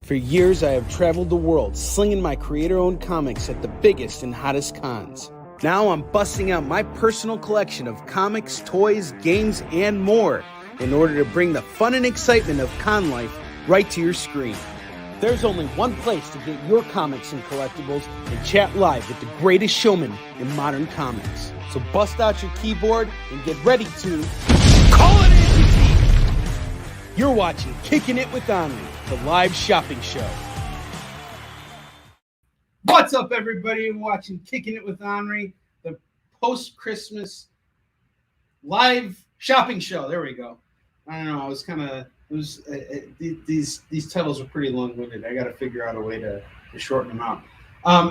For years, I have traveled the world slinging my creator-owned comics at the biggest and hottest cons. Now I'm busting out my personal collection of comics, toys, games, and more in order to bring the fun and excitement of con life right to your screen. There's only one place to get your comics and collectibles and chat live with the greatest showman in modern comics. So bust out your keyboard and get ready to call it in. You're watching Kickin' It with Onrie, the live shopping show. What's up, everybody? You're watching Kickin' It with Onrie, the post-Christmas live shopping show. There we go. I don't know. These titles are pretty long-winded. I got to figure out a way to shorten them out.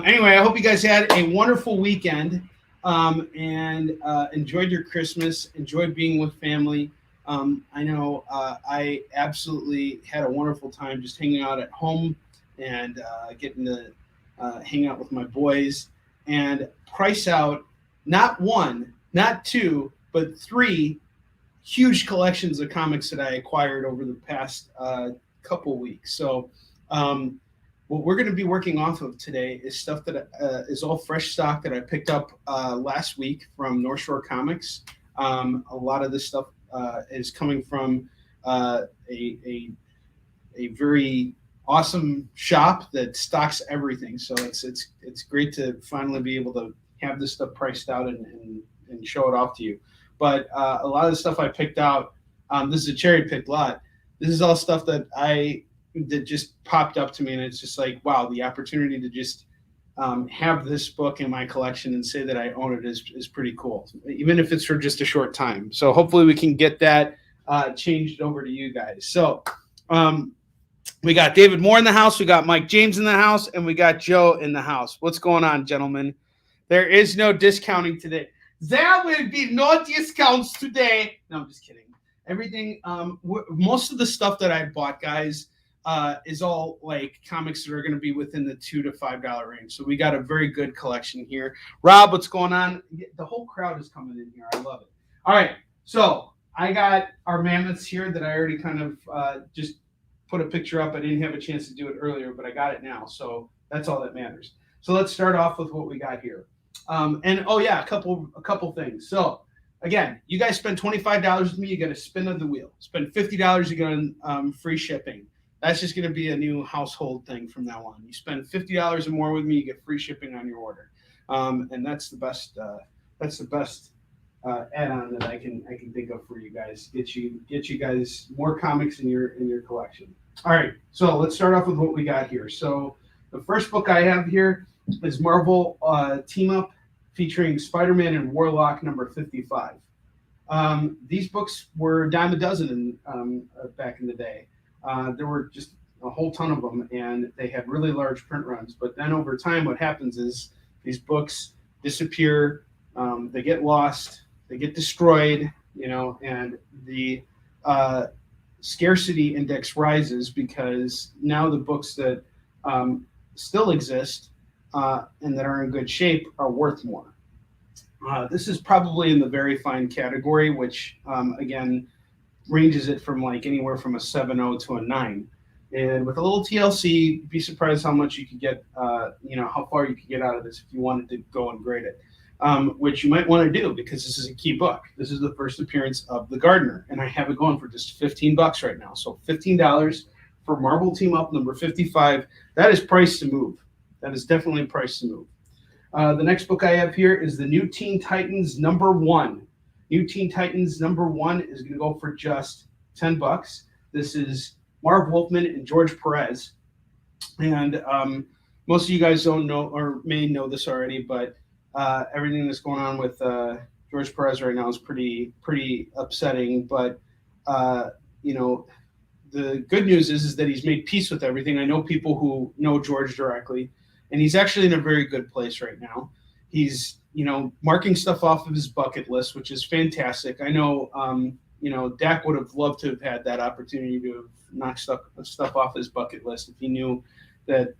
Anyway, I hope you guys had a wonderful weekend and enjoyed your Christmas, enjoyed being with family. I know I absolutely had a wonderful time just hanging out at home and getting to hang out with my boys and price out not one, not two, but three huge collections of comics that I acquired over the past couple weeks. So what we're going to be working off of today is stuff that is all fresh stock that I picked up last week from North Shore Comics. A lot of this stuff is coming from a very awesome shop that stocks everything. So it's great to finally be able to have this stuff priced out and show it off to you. But a lot of the stuff I picked out, this is a cherry picked lot. This is all stuff that just popped up to me, and it's just like, wow, the opportunity to just have this book in my collection and say that I own it is pretty cool, even if it's for just a short time. So hopefully we can get that changed over to you guys. So we got David Moore in the house, we got Mike James in the house, and we got Joe in the house. What's going on, gentlemen? There is no discounting today. There will be no discounts today. No, I'm just kidding. Everything, most of the stuff that I bought, guys, is all like comics that are going to be within the $2 to $5 range. So we got a very good collection here. Rob, what's going on? The whole crowd is coming in here. I love it. All right. So I got our mammoths here that I already kind of just put a picture up. I didn't have a chance to do it earlier, but I got it now. So that's all that matters. So let's start off with what we got here. And oh yeah, a couple things. So again, you guys spend $25 with me, you get a spin of the wheel. Spend $50, you get free shipping. That's just going to be a new household thing from now on. You spend $50 or more with me, you get free shipping on your order. And that's the best. That's the best add-on that I can think of for you guys. Get you guys more comics in your collection. All right, so let's start off with what we got here. So the first book I have here is Marvel Team Up featuring Spider-Man and Warlock number 55. These books were a dime a dozen back in the day. There were just a whole ton of them, and they had really large print runs. But then over time, what happens is these books disappear, they get lost, they get destroyed, and the scarcity index rises because now the books that still exist and that are in good shape are worth more. This is probably in the very fine category, which again ranges it from like anywhere from a 7.0 to a 9. And with a little TLC, you'd be surprised how much you could get, how far you could get out of this if you wanted to go and grade it, which you might want to do because this is a key book. This is the first appearance of the Gardener, and I have it going for just $15 right now. So $15 for Marvel Team Up number 55. That is priced to move. That is definitely priced to move. The next book I have here is the New Teen Titans number 1. New Teen Titans number 1 is going to go for just $10. This is Marv Wolfman and George Perez. And most of you guys don't know or may know this already, but everything that's going on with George Perez right now is pretty upsetting. But, the good news is that he's made peace with everything. I know people who know George directly, and he's actually in a very good place right now. He's, marking stuff off of his bucket list, which is fantastic. I know, Dak would have loved to have had that opportunity to have knocked stuff off his bucket list if he knew that,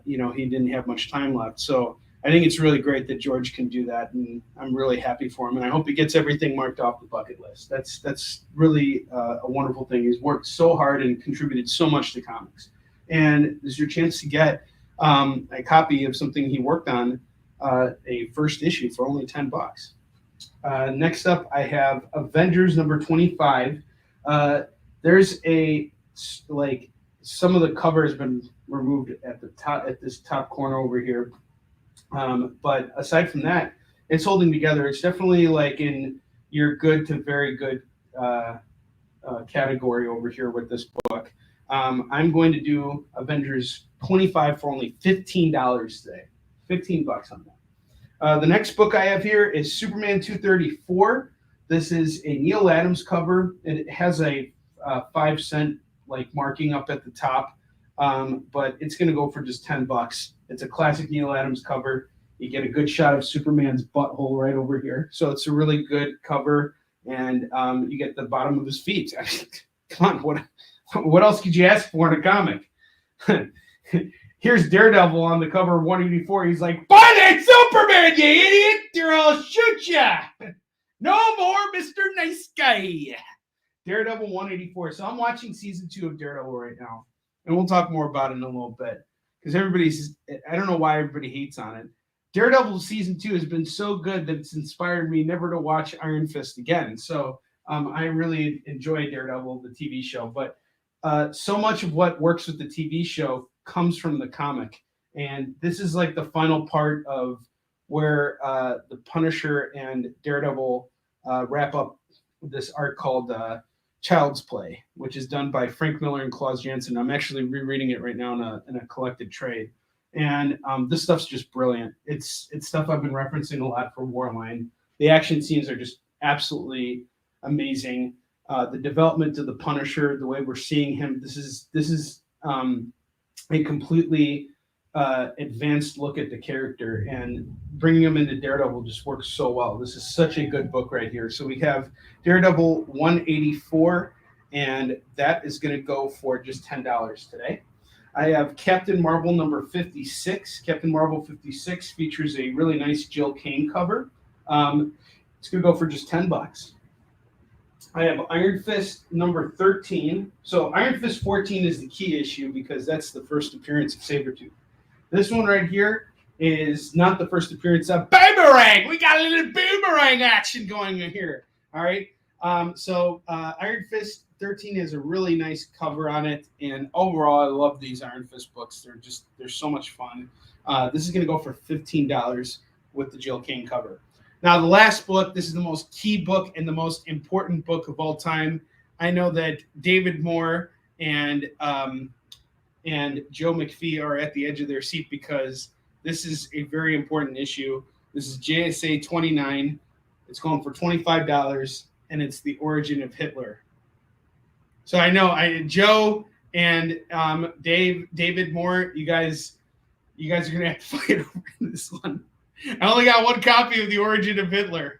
he didn't have much time left. So I think it's really great that George can do that, and I'm really happy for him. And I hope he gets everything marked off the bucket list. That's really a wonderful thing. He's worked so hard and contributed so much to comics. And this is your chance to get a copy of something he worked on, a first issue for only $10. Next up, I have Avengers number 25. There's some of the cover has been removed at the top, at this top corner over here. But aside from that, it's holding together. It's definitely like in your good to very good category over here with this book. I'm going to do Avengers 25 for only $15 today. $15 on that. The next book I have here is Superman 234. This is a Neil Adams cover. It has a 5-cent marking up at the top, but it's going to go for just $10. It's a classic Neil Adams cover. You get a good shot of Superman's butthole right over here, so it's a really good cover, and you get the bottom of his feet. Come on, what else could you ask for in a comic? Here's Daredevil on the cover of 184. He's like, "Buy that Superman, you idiot, or I'll shoot ya! No more Mr. Nice Guy." Daredevil 184. So I'm watching season 2 of Daredevil right now, and we'll talk more about it in a little bit because I don't know why everybody hates on it. Daredevil season 2 has been so good that it's inspired me never to watch Iron Fist again. So I really enjoy Daredevil, the TV show, but so much of what works with the TV show comes from the comic. And this is like the final part of where the Punisher and Daredevil wrap up this arc called Child's Play, which is done by Frank Miller and Klaus Janson. I'm actually rereading it right now in a collected trade. And this stuff's just brilliant. It's stuff I've been referencing a lot for Warline. The action scenes are just absolutely amazing. The development of the Punisher, the way we're seeing him, this is a completely advanced look at the character, and bringing him into Daredevil just works so well. This is such a good book right here. So we have Daredevil 184, and that is going to go for just $10 today. I have Captain Marvel number 56. Captain Marvel 56 features a really nice Jill Kane cover. It's going to go for just $10. I have Iron Fist number 13. So Iron Fist 14 is the key issue because that's the first appearance of Sabretooth. This one right here is not the first appearance of Boomerang. We got a little Boomerang action going on here. All right. So Iron Fist 13 has a really nice cover on it, and overall, I love these Iron Fist books. They're so much fun. This is going to go for $15 with the Jill Kane cover. Now, the last book, this is the most key book and the most important book of all time. I know that David Moore and Joe McPhee are at the edge of their seat because this is a very important issue. This is JSA 29. It's going for $25, and it's the origin of Hitler. So I know Joe and David Moore, you guys are gonna have to fight over this one. I only got one copy of the origin of Hitler.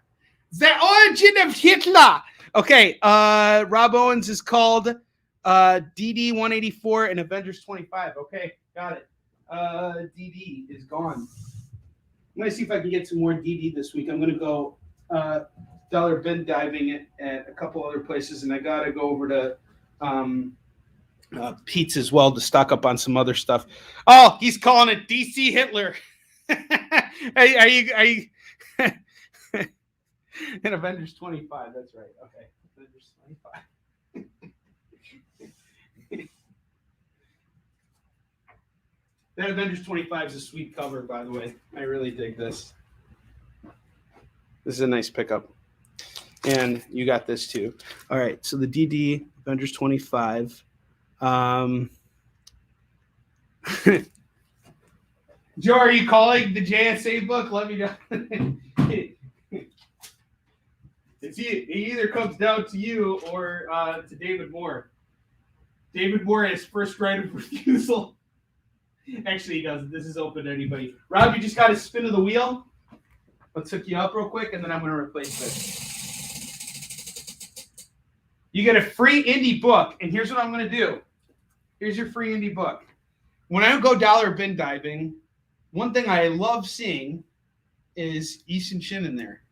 The origin of Hitler. Okay, Rob Owens is called DD 184 and Avengers 25. Okay, got it. DD is gone. I'm gonna see if I can get some more DD this week. I'm gonna go dollar bin diving at a couple other places, and I gotta go over to Pete's as well to stock up on some other stuff. Oh, he's calling it DC Hitler. Are you in Avengers 25? That's right. Okay, Avengers 25. That Avengers 25 is a sweet cover, by the way. I really dig this. This is a nice pickup. And you got this too. All right, so the DD Avengers 25. Joe, are you calling the JSA book? Let me know. It either comes down to you or to David Moore. David Moore has first right of refusal. Actually, he doesn't. This is open to anybody. Rob, you just got a spin of the wheel. Let's hook you up real quick, and then I'm going to replace this. You get a free indie book, and here's what I'm going to do. Here's your free indie book. When I go dollar bin diving, one thing I love seeing is Easton Shin in there.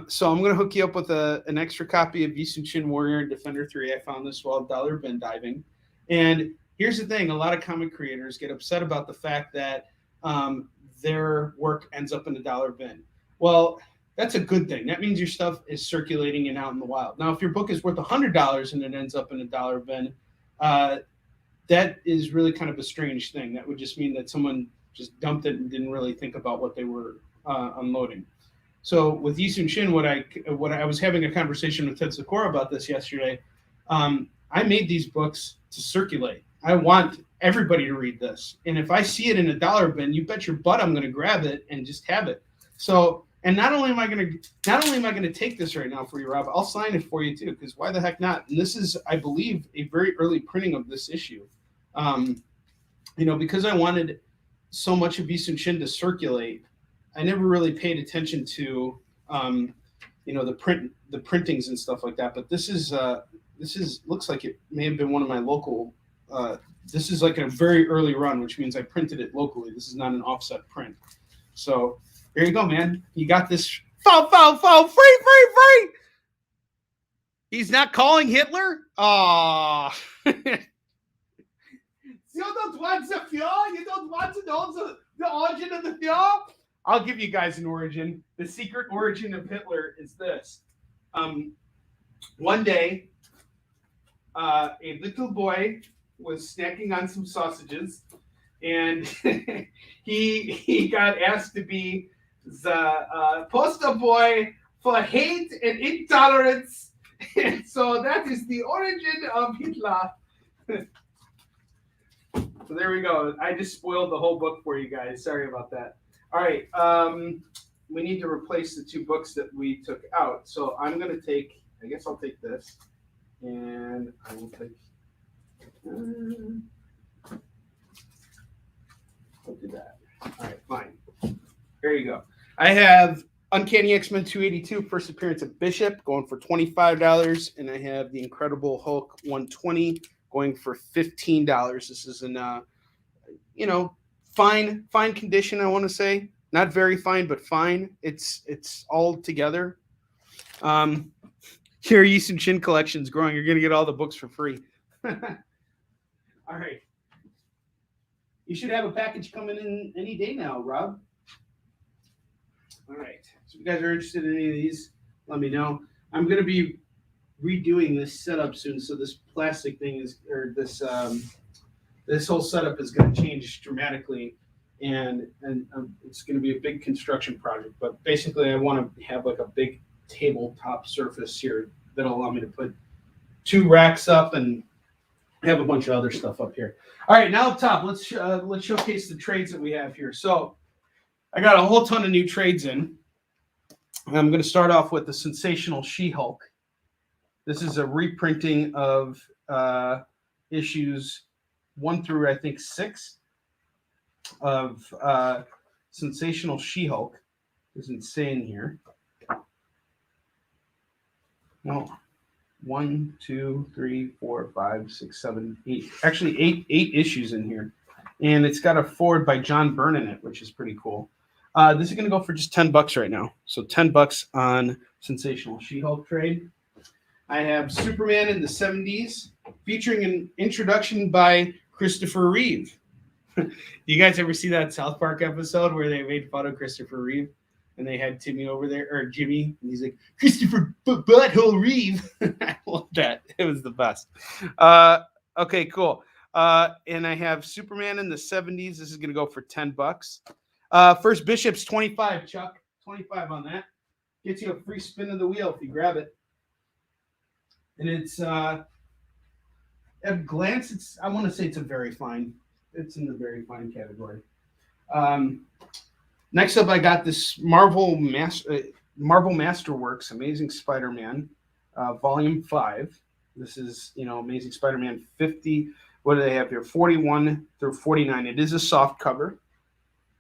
So I'm going to hook you up with an extra copy of Easton Shin Warrior and Defender 3. I found this while dollar bin diving. And here's the thing: a lot of comic creators get upset about the fact that their work ends up in a dollar bin. Well, that's a good thing. That means your stuff is circulating and out in the wild. Now, if your book is worth $100 and it ends up in a dollar bin, that is really kind of a strange thing. That would just mean that someone just dumped it and didn't really think about what they were unloading. So with Yisun Shin, what I was having a conversation with Ted Sikora about this yesterday. I made these books to circulate. I want everybody to read this, and if I see it in a dollar bin, you bet your butt I'm going to grab it and just have it. So, and not only am I going to take this right now for you, Rob, I'll sign it for you too, because why the heck not? And this is, I believe, a very early printing of this issue. Because I wanted so much of Yisun Shin to circulate, I never really paid attention to, the printings and stuff like that. But this is looks like it may have been one of my local. This is like a very early run, which means I printed it locally. This is not an offset print. So there you go, man. You got this. Free. He's not calling Hitler. Ah. You don't want the fear? You don't want to know the origin of the fear? I'll give you guys an origin. The secret origin of Hitler is this. One day, a little boy was snacking on some sausages, and he got asked to be the poster boy for hate and intolerance. And so that is the origin of Hitler. So there we go. I just spoiled the whole book for you guys. Sorry about that. All right. We need to replace the two books that we took out. So I'm going to take, I guess I'll take this. And I will take, I'll do that. All right, fine. There you go. I have Uncanny X-Men 282, first appearance of Bishop, going for $25. And I have the Incredible Hulk 120, going for $15. This is in, fine condition, I want to say. Not very fine, but fine. It's all together. Your Yisun Shin collection's growing. You're going to get all the books for free. All right. You should have a package coming in any day now, Rob. All right. So if you guys are interested in any of these, let me know. I'm going to be redoing this setup soon. So this plastic thing is, or this whole setup is going to change dramatically. And it's going to be a big construction project. But basically, I want to have like a big tabletop surface here that'll allow me to put 2 racks up and have a bunch of other stuff up here. All right, now up top, let's showcase the trades that we have here. So I got a whole ton of new trades in. I'm going to start off with the Sensational She-Hulk. This is a reprinting of issues 1 through, I think, 6 of Sensational She-Hulk. Doesn't say in here. Well, 1, 2, 3, 4, 5, 6, 7, 8. Actually, eight issues in here. And it's got a forward by John Byrne in it, which is pretty cool. This is going to go for just $10 right now. So $10 on Sensational She-Hulk trade. I have Superman in the 70s, featuring an introduction by Christopher Reeve. Do you guys ever see that South Park episode where they made fun of Christopher Reeve? And they had Timmy over there, or Jimmy, and he's like, Christopher Butthole Reeve. I love that. It was the best. Okay, cool. And I have Superman in the 70s. This is going to go for $10. First Bishop's 25, Chuck. 25 on that. Gets you a free spin of the wheel if you grab it. And it's, at a glance, I want to say it's a very fine. It's in the very fine category. Next up, I got this Marvel Masterworks Amazing Spider-Man, Volume 5. This is, Amazing Spider-Man 50. What do they have here? 41 through 49. It is a soft cover,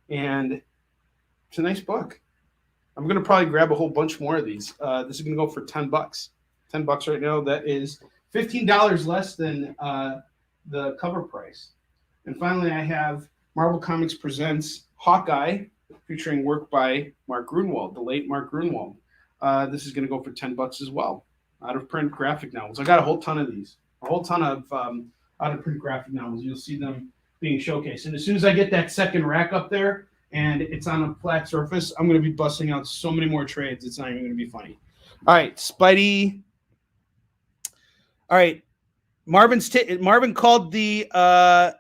and it's a nice book. I'm going to probably grab a whole bunch more of these. This is going to go for $10. $10 right now. That is $15 less than the cover price. And finally, I have Marvel Comics Presents Hawkeye, featuring work by Mark Gruenwald, the late Mark Gruenwald. This is going to go for $10 as well. Out of print graphic novels. I got a whole ton of these. A whole ton of out of print graphic novels. You'll see them being showcased. And as soon as I get that second rack up there and it's on a flat surface, I'm going to be busting out so many more trades. It's not even going to be funny. All right, Spidey. All right, Marvin called the ASM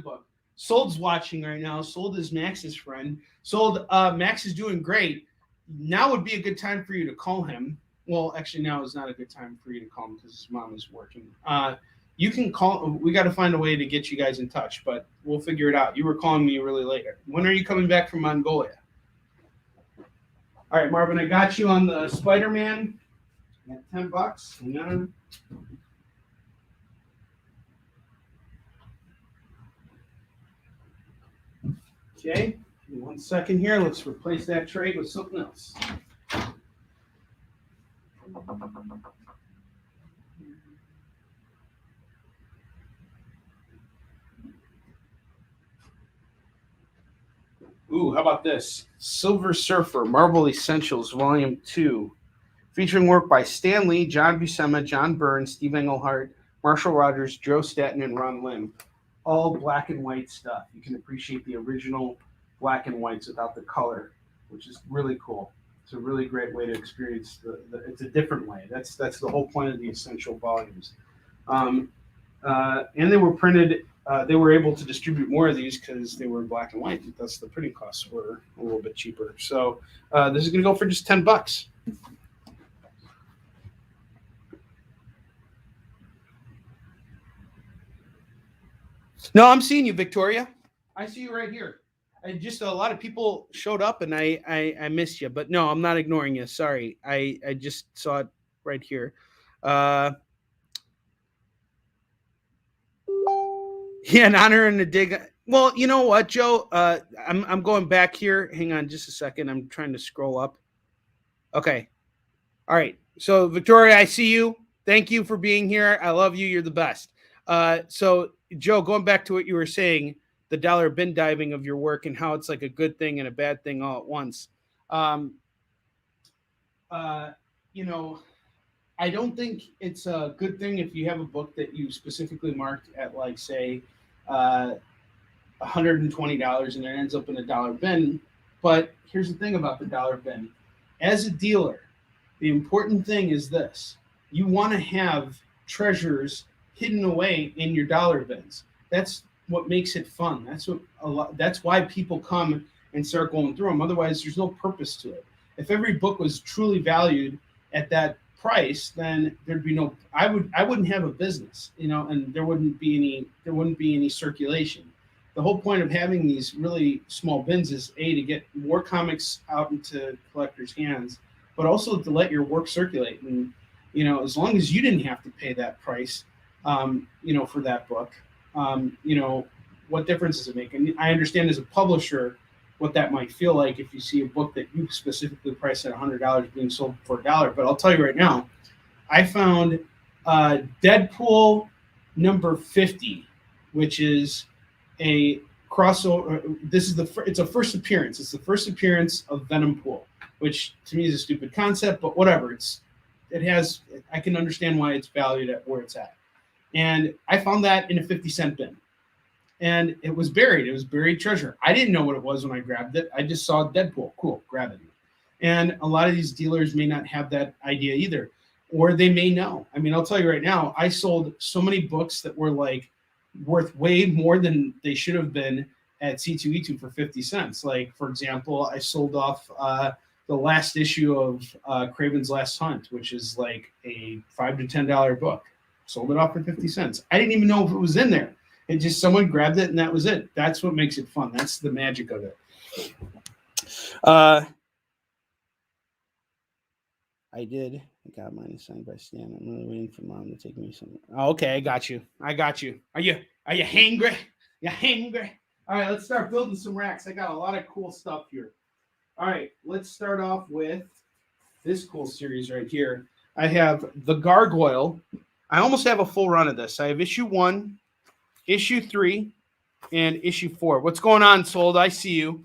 book. Sold's watching right now. Sold is Max's friend. Sold, Max is doing great. Now would be a good time for you to call him. Well, actually, now is not a good time for you to call him because his mom is working. You can call. We got to find a way to get you guys in touch, but we'll figure it out. You were calling me really late. When are you coming back from Mongolia? All right, Marvin, I got you on the Spider-Man at $10. Hang on. Okay, 1 second here. Let's replace that trade with something else. Ooh, how about this? Silver Surfer, Marvel Essentials, Volume 2, featuring work by Stan Lee, John Buscema, John Byrne, Steve Englehart, Marshall Rogers, Joe Staton, and Ron Lim. All black and white stuff. You can appreciate the original black and whites without the color, which is really cool. It's a really great way to experience it's a different way. That's the whole point of the essential volumes. And they were printed. They were able to distribute more of these because they were black and white. Thus, the printing costs were a little bit cheaper. So this is going to go for just $10. No, I'm seeing you, Victoria. I see you right here. Just a lot of people showed up, and I missed you. But no, I'm not ignoring you. Sorry. I just saw it right here. Yeah, an honor and a dig. Well, you know what, Joe? I'm going back here. Hang on just a second. I'm trying to scroll up. Okay. All right. So, Victoria, I see you. Thank you for being here. I love you. You're the best. So, Joe, going back to what you were saying, the dollar bin diving of your work and how it's like a good thing and a bad thing all at once. You know, I don't think it's a good thing if you have a book that you specifically marked at, like, say, $120 and it ends up in a dollar bin. But here's the thing about the dollar bin. As a dealer, the important thing is this. You want to have treasures hidden away in your dollar bins. That's what makes it fun. That's why people come and start going through them. Otherwise, there's no purpose to it. If every book was truly valued at that price, then there'd be no. I wouldn't have a business, and there wouldn't be any circulation. The whole point of having these really small bins is to get more comics out into collectors' hands, but also to let your work circulate. And as long as you didn't have to pay that price, for that book, what difference does it make? And I understand as a publisher what that might feel like if you see a book that you specifically priced at $100 being sold for $1. But I'll tell you right now, I found Deadpool number 50, which is a crossover. It's a first appearance. It's the first appearance of Venom Pool, which to me is a stupid concept, but whatever. I can understand why it's valued at where it's at. And I found that in a 50-cent bin. And it was buried. It was buried treasure. I didn't know what it was when I grabbed it. I just saw Deadpool. Cool, grab it. And a lot of these dealers may not have that idea either. Or they may know. I mean, I'll tell you right now, I sold so many books that were like worth way more than they should have been at C2E2 for 50 cents. Like, for example, I sold off the last issue of Craven's Last Hunt, which is like a $5 to $10 book. Sold it off for 50 cents. I didn't even know if it was in there. It just someone grabbed it and that was it. That's what makes it fun. That's the magic of it. I did. I got mine signed by Stan. I'm really waiting for Mom to take me somewhere. Oh, okay, I got you. Are you hangry? You hangry? All right, let's start building some racks. I got a lot of cool stuff here. All right, let's start off with this cool series right here. I have The Gargoyle. I almost have a full run of this. I have issue 1, issue 3, and issue 4. What's going on, Sold? I see you.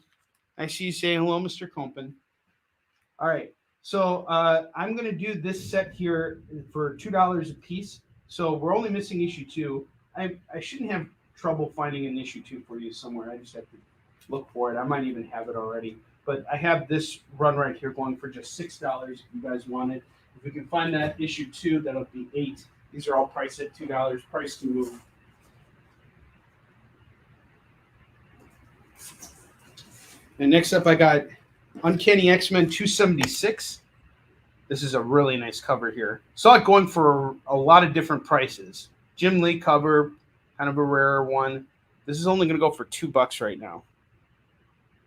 I see you saying hello, Mr. Compen. All right. So I'm going to do this set here for $2 a piece. So we're only missing issue 2. I shouldn't have trouble finding an issue 2 for you somewhere. I just have to look for it. I might even have it already. But I have this run right here going for just $6 if you guys want it. If we can find that issue 2, that'll be $8. These are all priced at $2. Price to move. And next up, I got Uncanny X-Men 276. This is a really nice cover here. Saw it going for a lot of different prices. Jim Lee cover, kind of a rarer one. This is only going to go for $2 right now.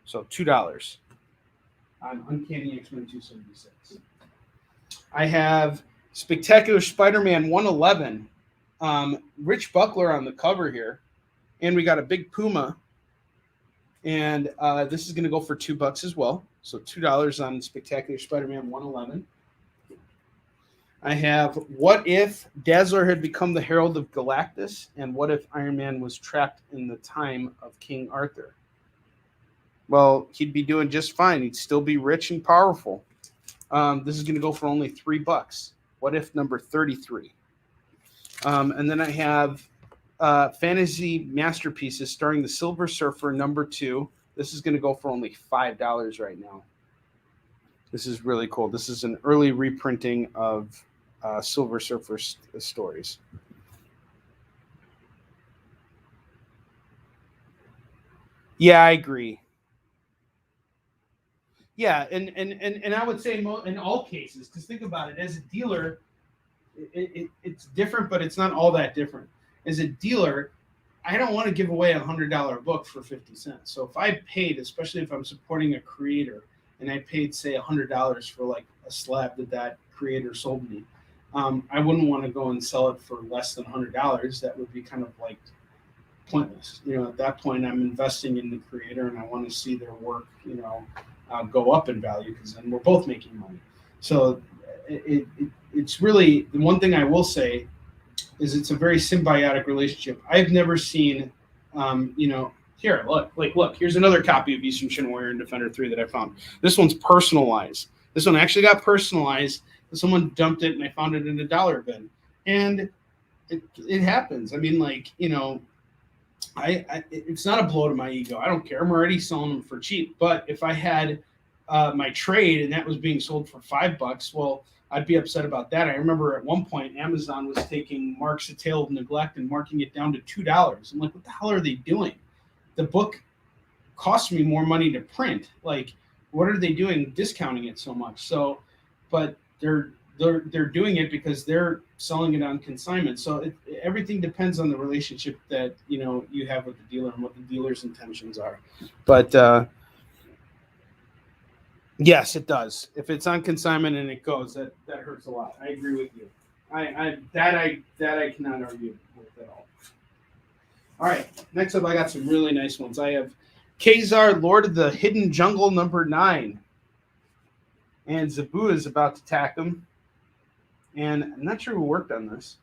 So $2 on Uncanny X-Men 276. I have Spectacular Spider-Man 111. Rich Buckler on the cover here. And we got a big Puma. And this is going to go for $2 as well. So $2 on Spectacular Spider-Man 111. I have What If Dazzler had become the Herald of Galactus, and what if Iron Man was trapped in the time of King Arthur? Well, he'd be doing just fine. He'd still be rich and powerful. This is going to go for only $3. What If number 33. And then I have Fantasy Masterpieces starring the Silver Surfer number 2. This is going to go for only $5 right now. This is really cool. This is an early reprinting of Silver Surfer stories. Yeah, I agree. Yeah, and I would say in all cases, because think about it, as a dealer, it's different, but it's not all that different. As a dealer, I don't want to give away $100 book for 50 cents. So if I paid, especially if I'm supporting a creator, and I paid, say, $100 for like a slab that creator sold me, I wouldn't want to go and sell it for less than $100. That would be kind of like pointless. At that point, I'm investing in the creator, and I want to see their work, go up in value, because then we're both making money. So it's really, the one thing I will say is it's a very symbiotic relationship. I've never seen, here, look, here's another copy of Eastern Shin Warrior and Defender 3 that I found. This one's personalized. This one actually got personalized. Someone dumped it, and I found it in a dollar bin. And it happens. I mean, it's not a blow to my ego. I don't care. I'm already selling them for cheap. But if I had my trade and that was being sold for $5, well, I'd be upset about that. I remember at one point Amazon was taking Mark's A Tale of Neglect and marking it down to $2. I'm like, what the hell are they doing? The book cost me more money to print. Like, what are they doing discounting it so much? So, but they're doing it because they're selling it on consignment. So everything depends on the relationship that you have with the dealer and what the dealer's intentions are. But yes, it does. If it's on consignment and it goes, that hurts a lot. I agree with you. I cannot argue with at all. All right, next up, I got some really nice ones. I have Kazar, Lord of the Hidden Jungle, number 9. And Zabu is about to attack him. And I'm not sure who worked on this,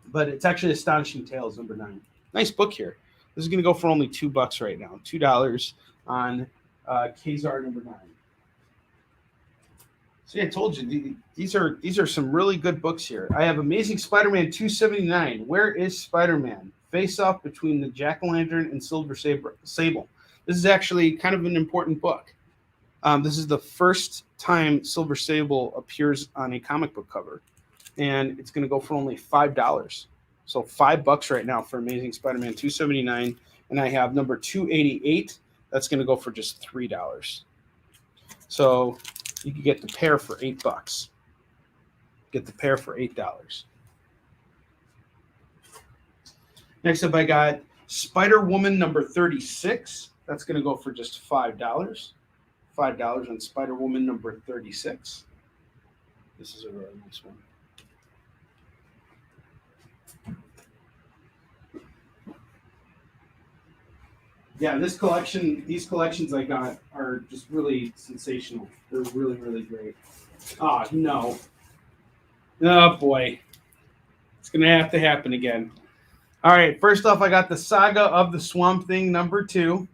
but it's actually Astonishing Tales, number 9. Nice book here. This is going to go for only $2 right now. $2 on Kazar, number 9. See, I told you, these are some really good books here. I have Amazing Spider-Man 279. Where is Spider-Man? Face-off between the Jack-o'-lantern and Silver Sable. This is actually kind of an important book. This is the first time Silver Sable appears on a comic book cover, and it's going to go for only $5. So $5 right now for Amazing Spider-Man 279, and I have number 288. That's going to go for just $3. So you can get the pair for $8. Get the pair for $8. Next up, I got Spider-Woman number 36. That's going to go for just $5. $5 on Spider-Woman number 36. This is a really nice one. Yeah, these collections I got are just really sensational. They're really, really great. Oh, no. Oh, boy. It's going to have to happen again. All right, first off, I got the Saga of the Swamp Thing number 2.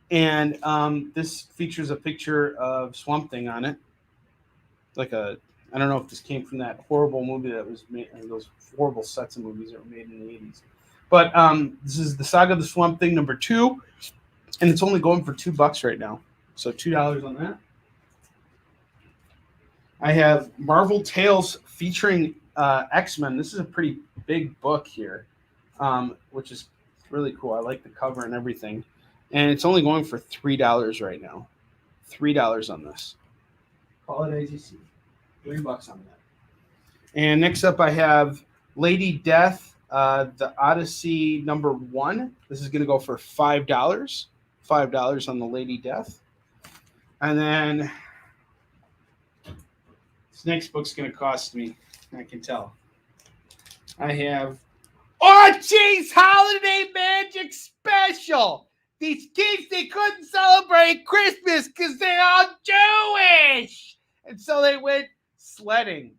And this features a picture of Swamp Thing on it. Like a I don't know if this came from that horrible movie that was made, or those horrible sets of movies that were made in the 80s. But this is the Saga of the Swamp Thing number 2, and it's only going for $2 right now. So $2 on that. I have Marvel Tales featuring X-Men. This is a pretty big book here, which is really cool. I like the cover and everything. And it's only going for $3 right now. $3 on this. Call it as you see. $3 on that. And next up I have Lady Death, the Odyssey number 1. This is going to go for $5. $5 on the Lady Death. And then this next book's going to cost me, I can tell. I have Archie's Holiday Magic Special. These kids, they couldn't celebrate Christmas because they're all Jewish. And so they went sledding.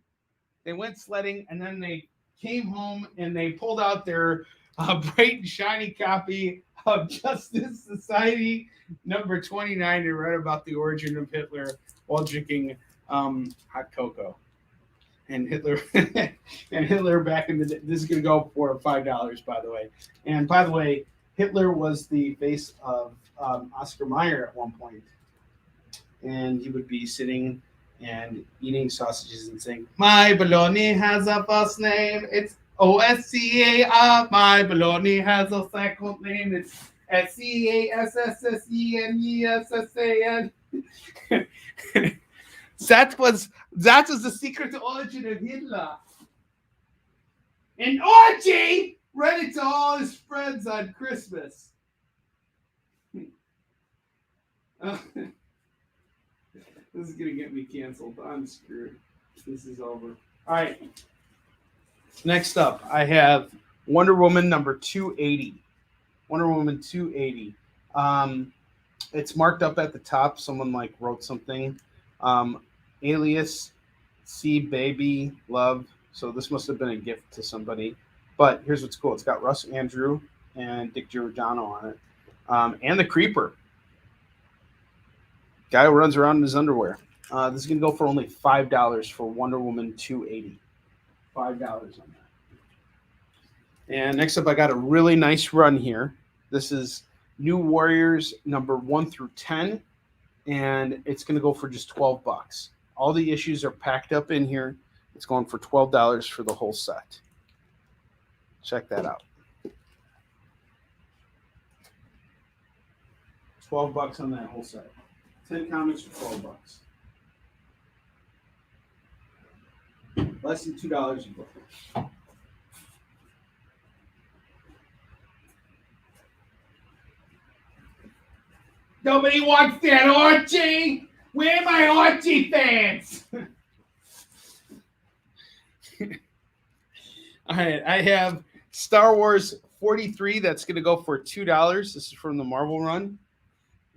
They went sledding, and then they came home, and they pulled out their bright and shiny copy of Justice Society number 29 and read about the origin of Hitler while drinking hot cocoa. And Hitler back in the day. This is going to go for $5, by the way. And by the way, Hitler was the face of Oscar Mayer at one point. And he would be sitting and eating sausages and saying, "My bologna has a first name. It's O-S-C-A-R. My bologna has a second name. It's S-C-A-S-S-S-E-N-E-S-S-A-N." That was the secret origin of Hitler. And Archie read it to all his friends on Christmas. This is going to get me canceled. I'm screwed. This is over. All right. Next up, I have Wonder Woman number 280. Wonder Woman 280. It's marked up at the top. Someone wrote something. Alias C Baby Love. So this must have been a gift to somebody. But here's what's cool. It's got Russ Andrew and Dick Giordano on it. And the Creeper. Guy who runs around in his underwear. This is going to go for only $5 for Wonder Woman 280. $5 on that. And next up, I got a really nice run here. This is New Warriors number 1 through 10. And it's going to go for just $12. All the issues are packed up in here. It's going for $12 for the whole set. Check that out. $12 on that whole set. 10 comics for $12. Less than $2 a book. Nobody wants that Archie. Where are my Archie fans? All right, I have Star Wars 43. That's going to go for $2. This is from the Marvel run.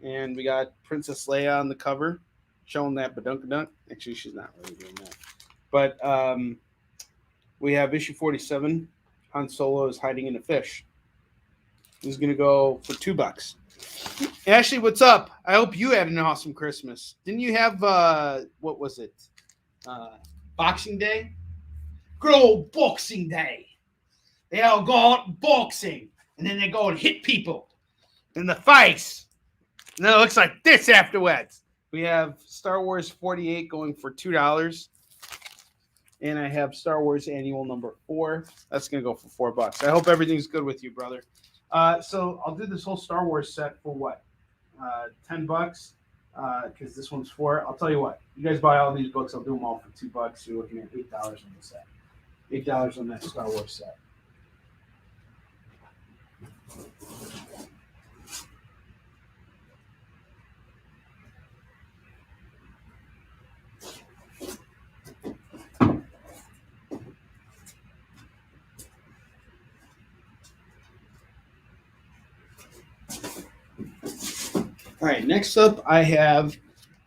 And we got Princess Leia on the cover, showing that badunkadunk. Actually, she's not really doing that. But we have issue 47. Han Solo is hiding in a fish. This is going to go for $2. Ashley, what's up? I hope you had an awesome Christmas. Didn't you have, what was it? Boxing Day? Good old Boxing Day. They all go out boxing, and then they go and hit people in the face. And then it looks like this afterwards. We have Star Wars 48 going for $2. And I have Star Wars Annual number 4. That's going to go for $4. I hope everything's good with you, brother. So I'll do this whole Star Wars set for what? $10? Because this one's 4. I'll tell you what. You guys buy all these books. I'll do them all for $2. You're looking at $8 on the set. $8 on that Star Wars set. All right, next up I have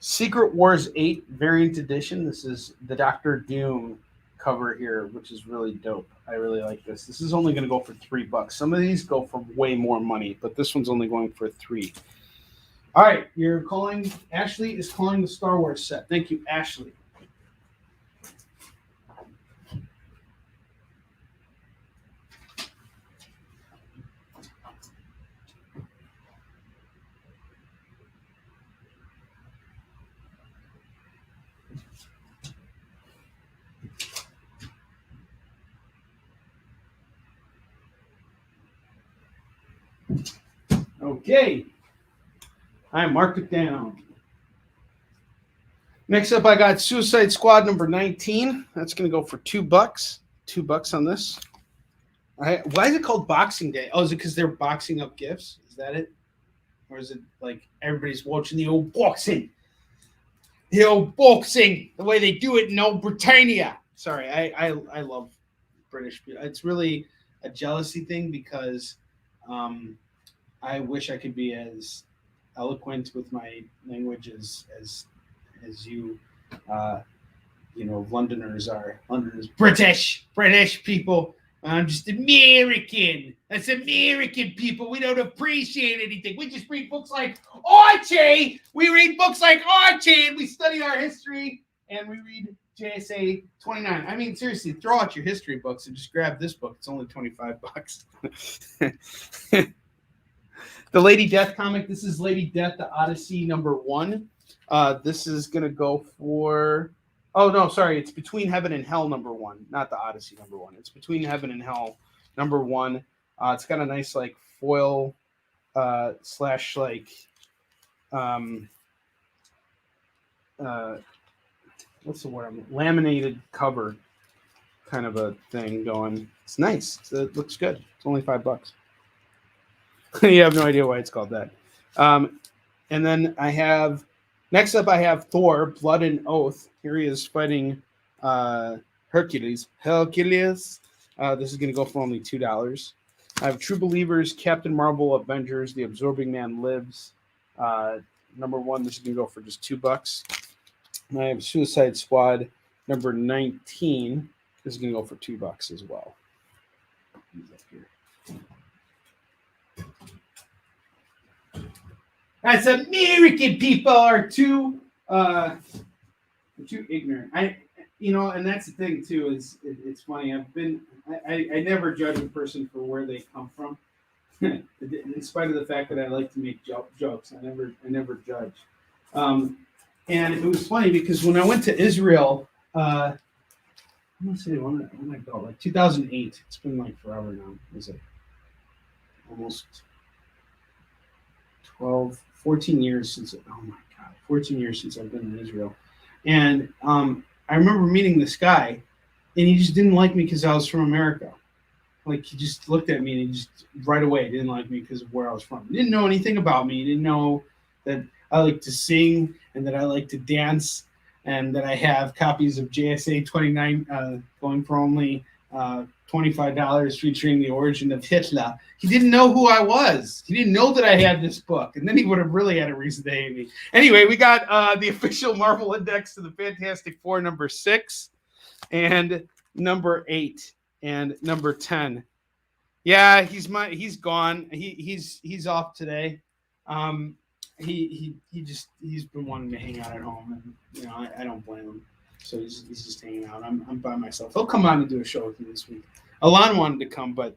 Secret Wars 8 Variant Edition. This is the Doctor Doom cover here, which is really dope. I really like this. This is only going to go for $3. Some of these go for way more money, but this one's only going for $3. All right, you're calling. Ashley is calling the Star Wars set. Thank you, Ashley. Okay. I marked it down. Next up, I got Suicide Squad number 19. That's going to go for $2. $2 on this. Why is it called Boxing Day? Oh, is it because they're boxing up gifts? Is that it? Or is it like everybody's watching the old boxing? The old boxing, the way they do it in old Britannia. Sorry, I love British people. It's really a jealousy thing because I wish I could be as eloquent with my language as you, Londoners are. Londoners, British people. I'm just American. That's American people. We don't appreciate anything. We just read books like Archie. We read books like Archie, and we study our history, and we read JSA 29. I mean, seriously, throw out your history books and just grab this book. It's only $25. The Lady Death comic. This is Lady Death, the Odyssey number 1. This is going to go for... Oh, no, sorry. It's Between Heaven and Hell number 1, not the Odyssey number 1. It's Between Heaven and Hell number 1. It's got a nice, like, foil slash, like, what's the word? Laminated cover kind of a thing going. It's nice. It looks good. It's only $5. You have no idea why it's called that. And then next up I have Thor, Blood and Oath. Here he is fighting Hercules. This is going to go for only $2. I have True Believers, Captain Marvel, Avengers, The Absorbing Man Lives. Number 1, this is going to go for just $2. And I have Suicide Squad number 19. This is going to go for $2 as well. He's up here. That's American people are too ignorant. And that's the thing too. Is it's funny. I never judge a person for where they come from, in spite of the fact that I like to make jokes. I never judge. And it was funny because when I went to Israel, I'm gonna say when I go, like 2008. It's been like forever now. Is it almost 14 years since, oh my God, 14 years since I've been in Israel. And I remember meeting this guy, and he just didn't like me because I was from America. Like, he just looked at me and he just right away didn't like me because of where I was from. He didn't know anything about me. He didn't know that I like to sing and that I like to dance and that I have copies of JSA 29 going for only $25 featuring the origin of Hitler. He didn't know who I was. He didn't know that I had this book. And then he would have really had a reason to hate me. Anyway, we got the official Marvel Index to the Fantastic Four, number 6, and number 8, and number 10. Yeah, he's gone. He's off today. He's been wanting to hang out at home, and I don't blame him. So he's just hanging out. I'm by myself. He'll come on and do a show with me this week. Alon wanted to come, but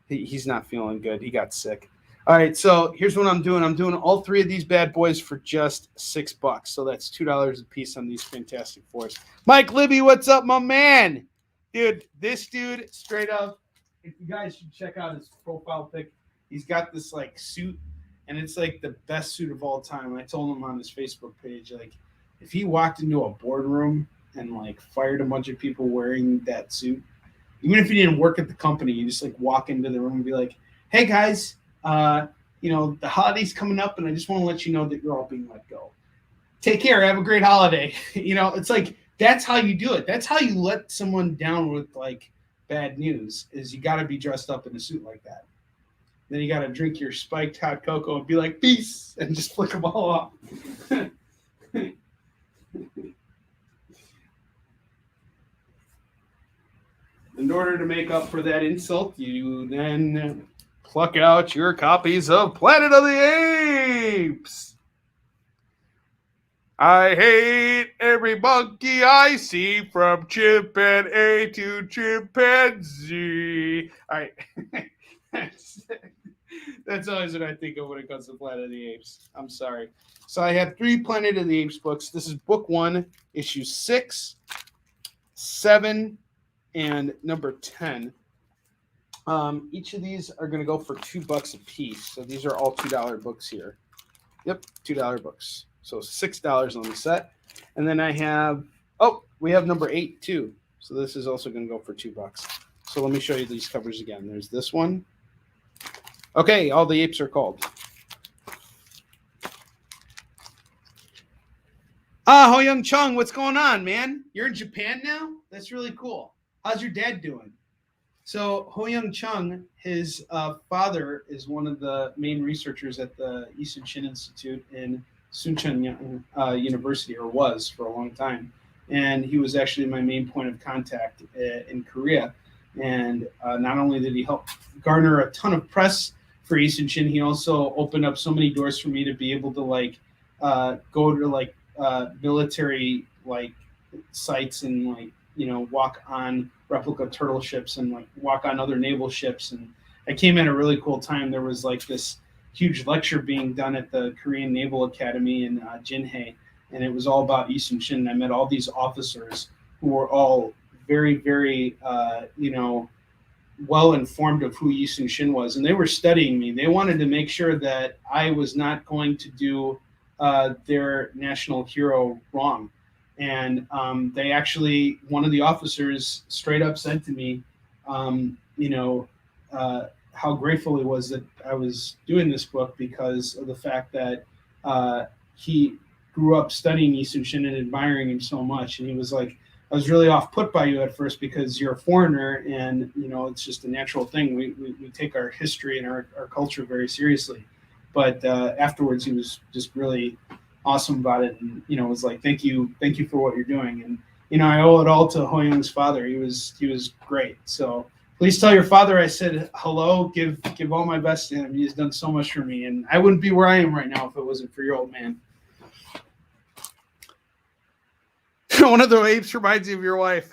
he's not feeling good. He got sick. All right, so here's what I'm doing. I'm doing all 3 of these bad boys for just $6. So that's $2 a piece on these Fantastic Fours. Mike Libby, what's up, my man? Dude, this dude, straight up, if you guys should check out his profile pic. He's got this, like, suit, and it's, like, the best suit of all time. I told him on his Facebook page, like, if he walked into a boardroom and, like, fired a bunch of people wearing that suit, even if he didn't work at the company, you just, like, walk into the room and be like, hey, guys, the holiday's coming up, and I just want to let you know that you're all being let go. Take care. Have a great holiday. It's like, that's how you do it. That's how you let someone down with, like, bad news, is you got to be dressed up in a suit like that. Then you got to drink your spiked hot cocoa and be like, peace, and just flick them all off. In order to make up for that insult, you then pluck out your copies of Planet of the Apes. I hate every monkey I see, from chimpanzee to chimpanzee. All right. That's always what I think of when it comes to Planet of the Apes. I'm sorry. So I have 3 Planet of the Apes books. This is book 1, issue 6, 7, and number 10. Each of these are going to go for $2 a piece. So these are all $2 books here. Yep, $2 books. So $6 on the set. And then I have, we have number 8 too. So this is also going to go for $2. So let me show you these covers again. There's this one. Okay, all the apes are called. Ho Young Chung, what's going on, man? You're in Japan now? That's really cool. How's your dad doing? So Ho Young Chung, his father is one of the main researchers at the Eastern Shin Institute in Suncheon University, or was for a long time. And he was actually my main point of contact in Korea. And not only did he help garner a ton of press for Eastern Shin, he also opened up so many doors for me to be able to go to military sites and walk on replica turtle ships and walk on other naval ships. And I came at a really cool time. There was this huge lecture being done at the Korean Naval Academy in Jinhae, and it was all about Eastern Shin. I met all these officers who were all very, very well informed of who Eastern Shin was, and they were studying me. They wanted to make sure that I was not going to do their national hero wrong. And they actually, one of the officers straight up said to me, how grateful he was that I was doing this book because of the fact that he grew up studying Eastern Shin and admiring him so much. And he was like, I was really off put by you at first because you're a foreigner and, it's just a natural thing. We take our history and our culture very seriously. But afterwards, he was just really awesome about it, and was like, thank you for what you're doing. And I owe it all to Ho Young's father. He was great. So please tell your father I said hello. Give all my best to him. He's done so much for me, and I wouldn't be where I am right now if it wasn't for your old man. One of the apes reminds you of your wife.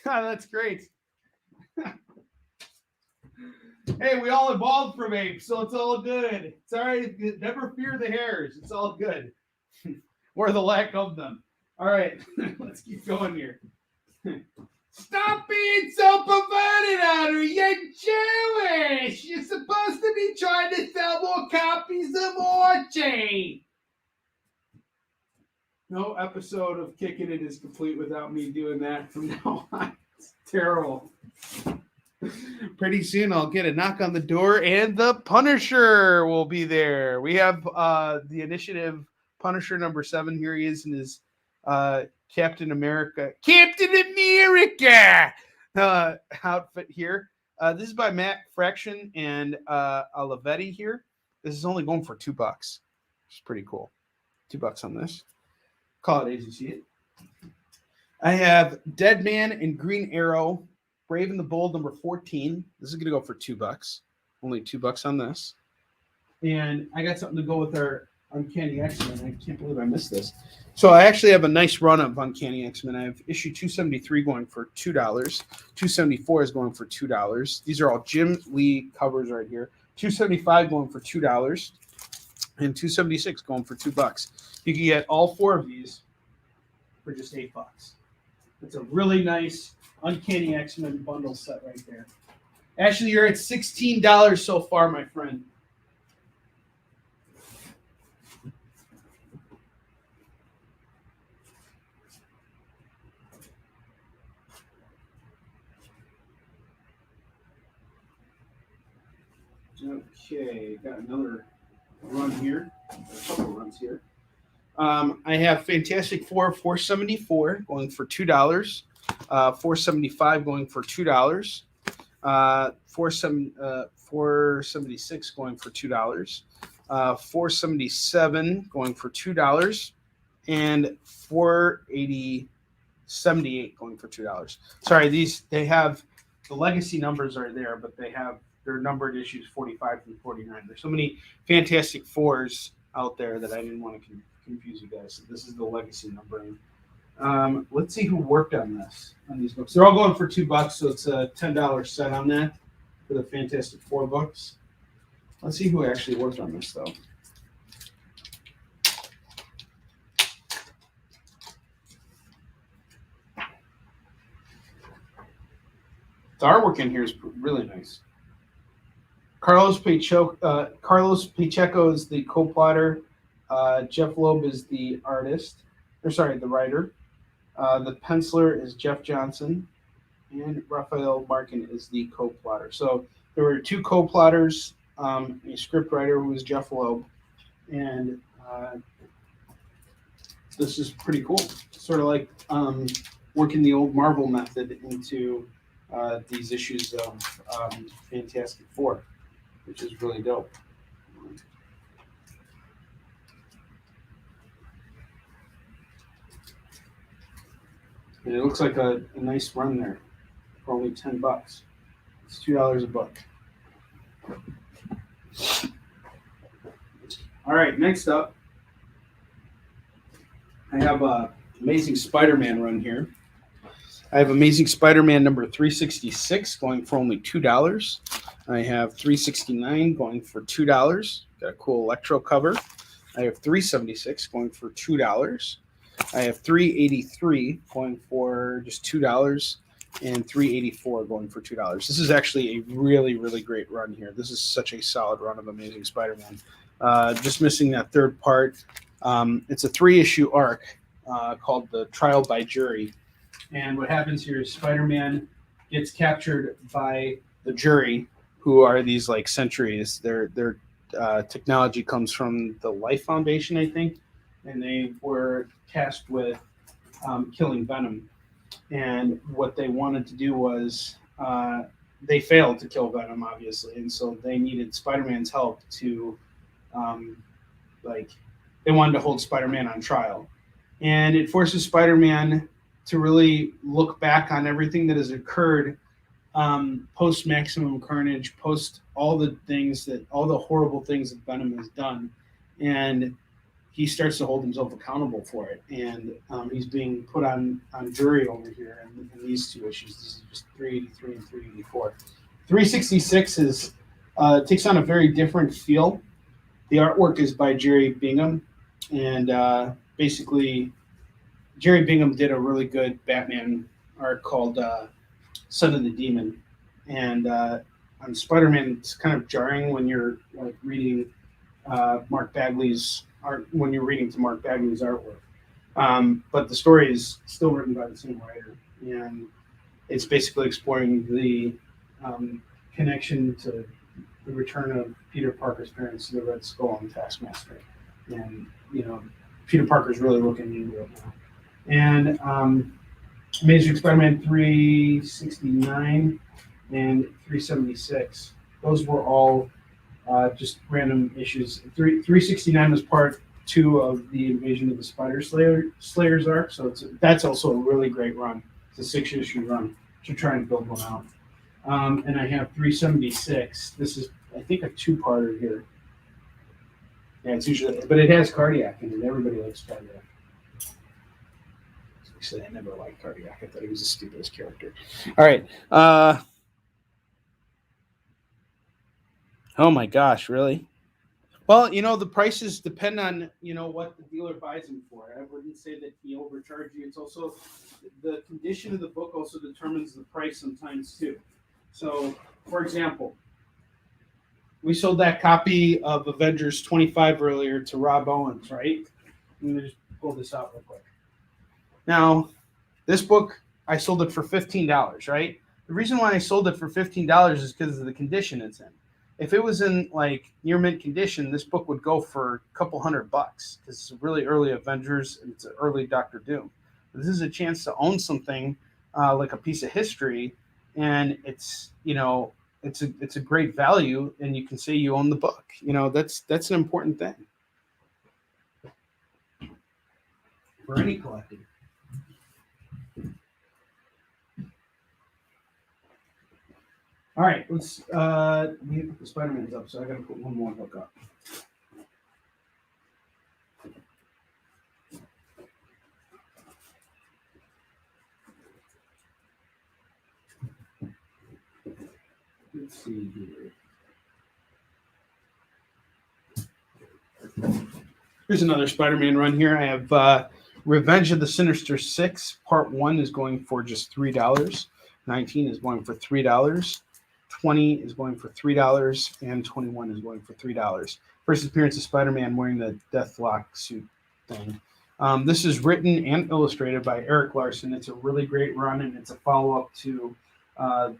That's great. Hey, we all evolved from apes, so it's all good. It's all right. Never fear the hairs. It's all good. Or the lack of them. All right, let's keep going here. Stop being so perverted, Onrie. You're Jewish. You're supposed to be trying to sell more copies of Onrie. No episode of Kickin' It is complete without me doing that from now on. It's terrible. Pretty soon I'll get a knock on the door and the Punisher will be there. We have the Initiative Punisher number 7. Here he is in his Captain America outfit here. This is by Matt Fraction and Olivetti here. This is only going for $2, which is pretty cool. $2 on this. Call it as you see it. I have Deadman and Green Arrow, Brave and the Bold number 14. This is going to go for $2. Only $2 on this. And I got something to go with our Uncanny X-Men. I can't believe I missed this. So I actually have a nice run of Uncanny X-Men. I have issue 273 going for $2. 274 is going for $2. These are all Jim Lee covers right here. 275 going for $2. And 276 going for $2. You can get all 4 of these for just $8. It's a really nice Uncanny X-Men bundle set right there. Ashley, you're at $16 so far, my friend. Okay, got another run here. A couple runs here. I have Fantastic Four 474 going for $2. 475 going for $2. 476 going for $2. 477 going for $2. And 478 going for $2. Sorry, they have the legacy numbers are there, but they're numbered issues 45 through 49. There's so many Fantastic Fours out there that I didn't want to confuse you guys. So this is the legacy numbering. Let's see who worked on these books. They're all going for $2, so it's a $10 set on that for the Fantastic Four books. Let's see who actually worked on this, though. The artwork in here is really nice. Carlos Pacheco is the co-plotter. Jeff Loeb is the artist, the writer. The penciler is Jeff Johnson, and Raphael Markin is the co-plotter. So there were two co-plotters, a script writer who was Jeff Loeb, and this is pretty cool. Sort of like working the old Marvel method into these issues of Fantastic Four, which is really dope. And it looks like a nice run there for only $10. It's $2 a book. All right, next up, I have a Amazing Spider-Man run here. I have Amazing Spider-Man number 366 going for only $2. I have 369 going for $2. Got a cool Electro cover. I have 376 going for $2. I have 383 going for just $2, and 384 going for $2. This is actually a really, really great run here. This is such a solid run of Amazing Spider-Man. Just missing that third part. It's a 3-issue arc called The Trial by Jury. And what happens here is Spider-Man gets captured by the jury, who are these like sentries. Their technology comes from the Life Foundation, I think, and they were tasked with killing Venom. And what they wanted to do was they failed to kill Venom, obviously, and so they needed Spider-Man's help to they wanted to hold Spider-Man on trial. And it forces Spider-Man to really look back on everything that has occurred post Maximum Carnage, post all the horrible things that Venom has done, and he starts to hold himself accountable for it. And he's being put on jury over here in these two issues. This is just 383 and 384. 366 is takes on a very different feel. The artwork is by Jerry Bingham, and basically Jerry Bingham did a really good Batman art called Son of the Demon. And on Spider-Man, it's kind of jarring when you're reading Mark Bagley's art, when you're reading to Mark Bagley's artwork. But the story is still written by the same writer, and it's basically exploring the connection to the return of Peter Parker's parents to the Red Skull and Taskmaster. And, Peter Parker's really looking into it now. And Amazing Spider-Man 369 and 376. Those were all just random issues. 369 was part 2 of the Invasion of the Spider Slayers arc, so that's also a really great run. It's a 6-issue run. Should try and build one out. And I have 376. This is, I think, a 2-parter here. Yeah, it's usually, but it has Cardiac in it. Everybody likes Cardiac. Actually, I never liked Cardiac. I thought he was the stupidest character. All right. Oh my gosh, really? Well, the prices depend on, what the dealer buys them for. I wouldn't say that he overcharged you. It's also the condition of the book also determines the price sometimes too. So, for example, we sold that copy of Avengers 25 earlier to Rob Owens, right? Let me just pull this out real quick. Now, this book, I sold it for $15, right? The reason why I sold it for $15 is because of the condition it's in. If it was in near mint condition, this book would go for a couple $100 because it's a really early Avengers and it's an early Doctor Doom. But this is a chance to own something like a piece of history, and it's it's a great value, and you can say you own the book. That's an important thing for any collector. All right, let's put the Spider-Man's up, so I gotta put one more hook up. Let's see here. Here's another Spider-Man run here. I have Revenge of the Sinister Six, Part 1 is going for just $3. 19 is going for $3. 20 is going for $3, and 21 is going for $3. First appearance of Spider-Man wearing the Deathlock suit thing. This is written and illustrated by Eric Larson. It's a really great run, and it's a follow-up to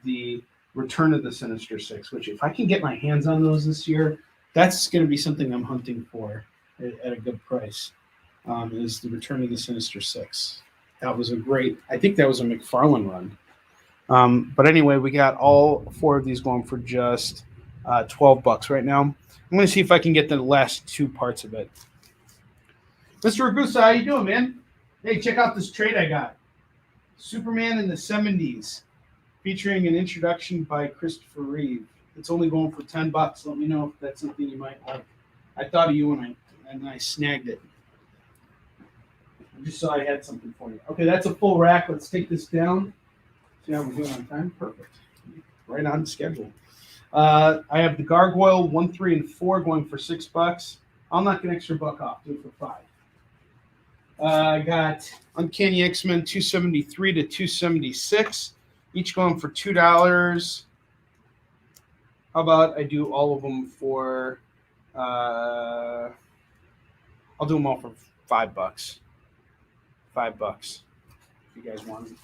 the Return of the Sinister Six, which if I can get my hands on those this year, that's going to be something I'm hunting for at a good price, is the Return of the Sinister Six. That was I think that was a Mcfarland run. But anyway, we got all 4 of these going for just $12 right now. I'm going to see if I can get the last 2 parts of it. Mr. Ragusa, how you doing, man? Hey, check out this trade I got. Superman in the 70s, featuring an introduction by Christopher Reeve. It's only going for $10. Let me know if that's something you might like. I thought of you when I snagged it. I just saw I had something for you. Okay, that's a full rack. Let's take this down. See how we're doing on time? Perfect. Right on schedule. I have the Gargoyle 1, 3, and 4 going for $6. I'll knock an extra $1 off. Do it for $5. I got Uncanny X-Men 273 to 276, each going for $2. How about I do all of them for? I'll do them all for $5. $5 if you guys want them.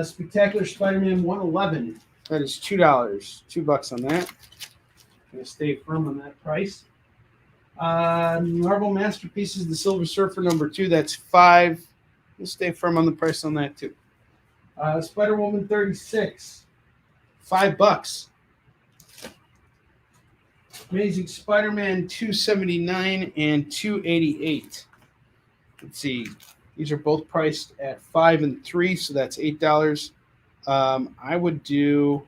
Spectacular Spider-Man 111. That is $2. $2 on that. Gonna stay firm on that price. Marvel Masterpieces, the Silver Surfer number 2. That's $5. We'll stay firm on the price on that too. Spider-Woman 36. $5. Amazing Spider-Man 279 and 288. Let's see. These are both priced at $5 and $3, so that's $8. I would do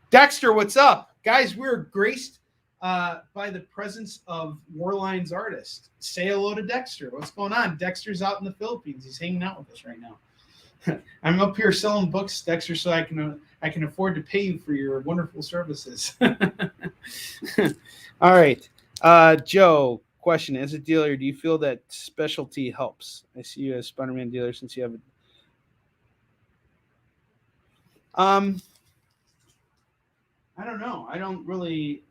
Dexter. What's up, guys? We're graced by the presence of Warline's artist. Say hello to Dexter. What's going on? Dexter's out in the Philippines. He's hanging out with us right now. I'm up here selling books, Dexter, so I can afford to pay you for your wonderful services. All right, Joe. Question: as a dealer, do you feel that specialty helps? I see you as a Spider-Man dealer since you have a. I don't know. I don't really.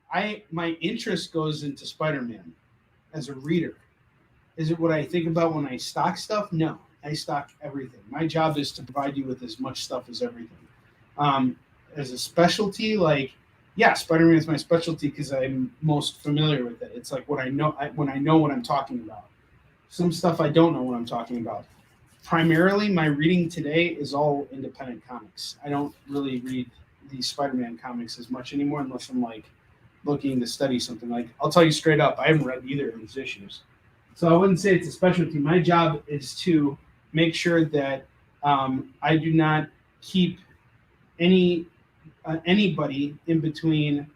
My interest goes into Spider-Man as a reader. Is it what I think about when I stock stuff? No, I stock everything. My job is to provide you with as much stuff as everything. As a specialty, Spider-Man is my specialty because I'm most familiar with it. It's like what I know when I know what I'm talking about. Some stuff I don't know what I'm talking about. Primarily, my reading today is all independent comics. I don't really read these Spider-Man comics as much anymore unless I'm looking to study something. I'll tell you straight up, I haven't read either of these issues. So I wouldn't say it's a specialty. My job is to make sure that I do not keep anybody in between,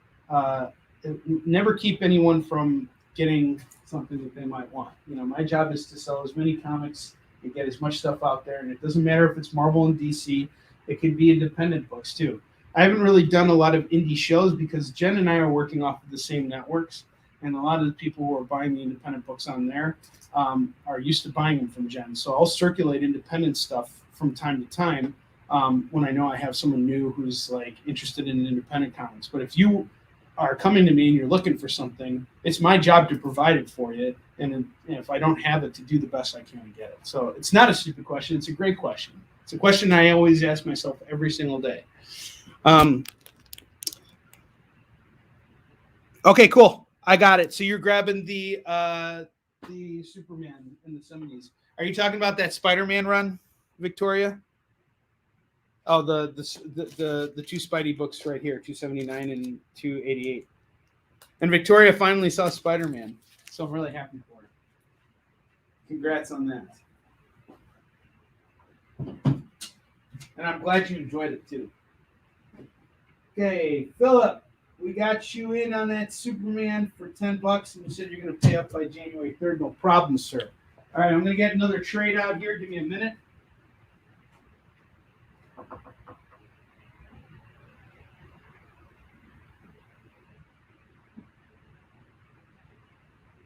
never keep anyone from getting something that they might want. My job is to sell as many comics and get as much stuff out there. And it doesn't matter if it's Marvel and DC, it could be independent books too. I haven't really done a lot of indie shows because Jen and I are working off of the same networks. And a lot of the people who are buying the independent books on there are used to buying them from Jen. So I'll circulate independent stuff from time to time when I know I have someone new who's interested in independent comics. But if you are coming to me and you're looking for something, it's my job to provide it for you. And if I don't have it, to do the best I can to get it. So it's not a stupid question. It's a great question. It's a question I always ask myself every single day. Okay, cool. I got it. So you're grabbing the Superman in the 70s. Are you talking about that Spider-Man run, Victoria? Oh, the two Spidey books right here, 279 and 288. And Victoria finally saw Spider-Man, so I'm really happy for her. Congrats on that. And I'm glad you enjoyed it too. Okay, Philip, we got you in on that Superman for $10, and you said you're going to pay up by January 3rd. No problem, sir. All right, I'm going to get another trade out here. Give me a minute.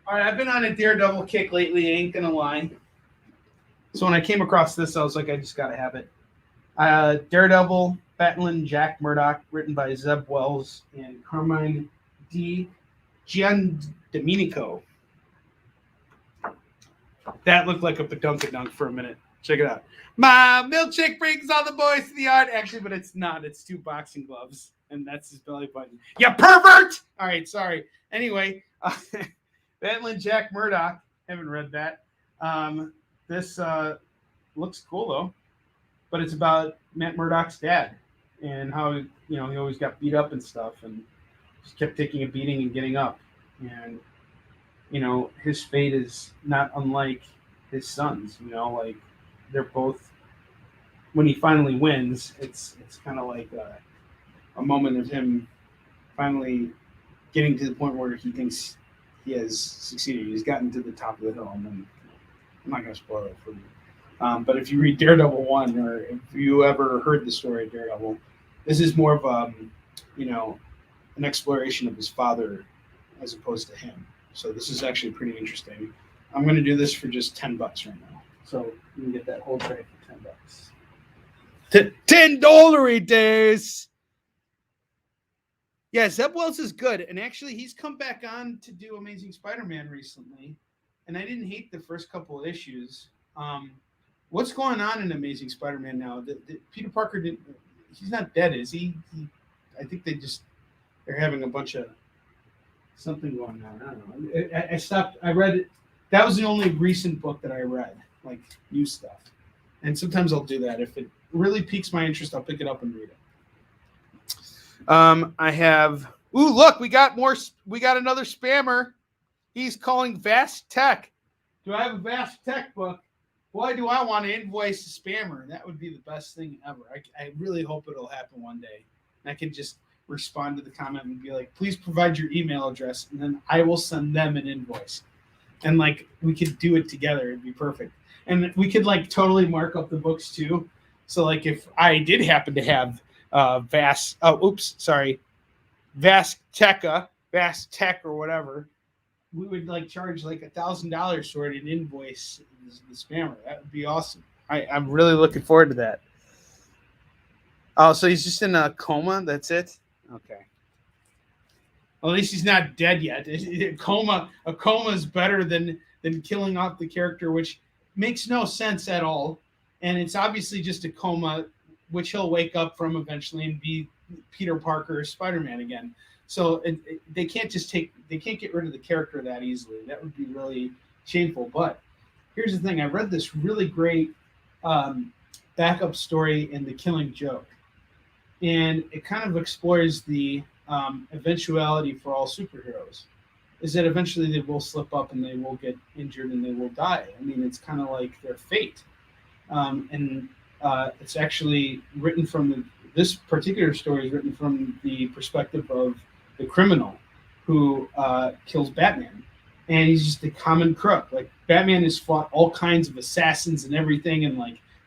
All right, I've been on a Daredevil kick lately, I ain't going to lie. So when I came across this, I was like, I just got to have it. Daredevil, Battling Jack Murdoch, written by Zeb Wells and Carmine Di Giandomenico. That looked like a badunkadunk for a minute. Check it out. My milkshake brings all the boys to the yard. Actually, but it's not. It's 2 boxing gloves, and that's his belly button. You pervert! All right, sorry. Anyway, Battling Jack Murdoch. Haven't read that. This looks cool, though. But it's about Matt Murdock's dad and how, he always got beat up and stuff and just kept taking a beating and getting up. And, his fate is not unlike his son's, like they're both, when he finally wins, it's kind of like a moment of him finally getting to the point where he thinks he has succeeded. He's gotten to the top of the hill. And then, I'm not going to spoil it for you. But if you read Daredevil 1, or if you ever heard the story of Daredevil, this is more of an exploration of his father as opposed to him. So this is actually pretty interesting. I'm going to do this for just $10 right now. So you can get that whole tray for $10. $10 days. Yeah, Zeb Wells is good. And actually, he's come back on to do Amazing Spider-Man recently. And I didn't hate the first couple of issues. What's going on in Amazing Spider-Man now? Peter Parker he's not dead, is he? I think they're having a bunch of something going on. I don't know. I stopped. I read it. That was the only recent book that I read, like new stuff. And sometimes I'll do that. If it really piques my interest, I'll pick it up and read it. I have. Ooh, look, we got more. We got another spammer. He's calling Vast Tech. Do I have a Vast Tech book? Boy, do I want to invoice a spammer. That would be the best thing ever. I really hope it'll happen one day. And I can just respond to the comment and be like, please provide your email address, and then I will send them an invoice. And we could do it together. It'd be perfect. And we could totally mark up the books too. So if I did happen to have Vast Tech or whatever, we would charge $1,000 for it and invoice the spammer. That would be awesome. I'm really looking forward to that. Oh, so he's just in a coma? That's it? Okay. Well, at least he's not dead yet. A coma is better than killing off the character, which makes no sense at all. And it's obviously just a coma, which he'll wake up from eventually and be Peter Parker or Spider-Man again. So they can't get rid of the character that easily. That would be really shameful. But here's the thing: I read this really great backup story in The Killing Joke, and it kind of explores the eventuality for all superheroes. Is that eventually they will slip up and they will get injured and they will die. I mean, it's kind of like their fate. And it's actually written from this particular story is written from the perspective of the criminal who kills Batman. And he's just a common crook. Batman has fought all kinds of assassins and everything, and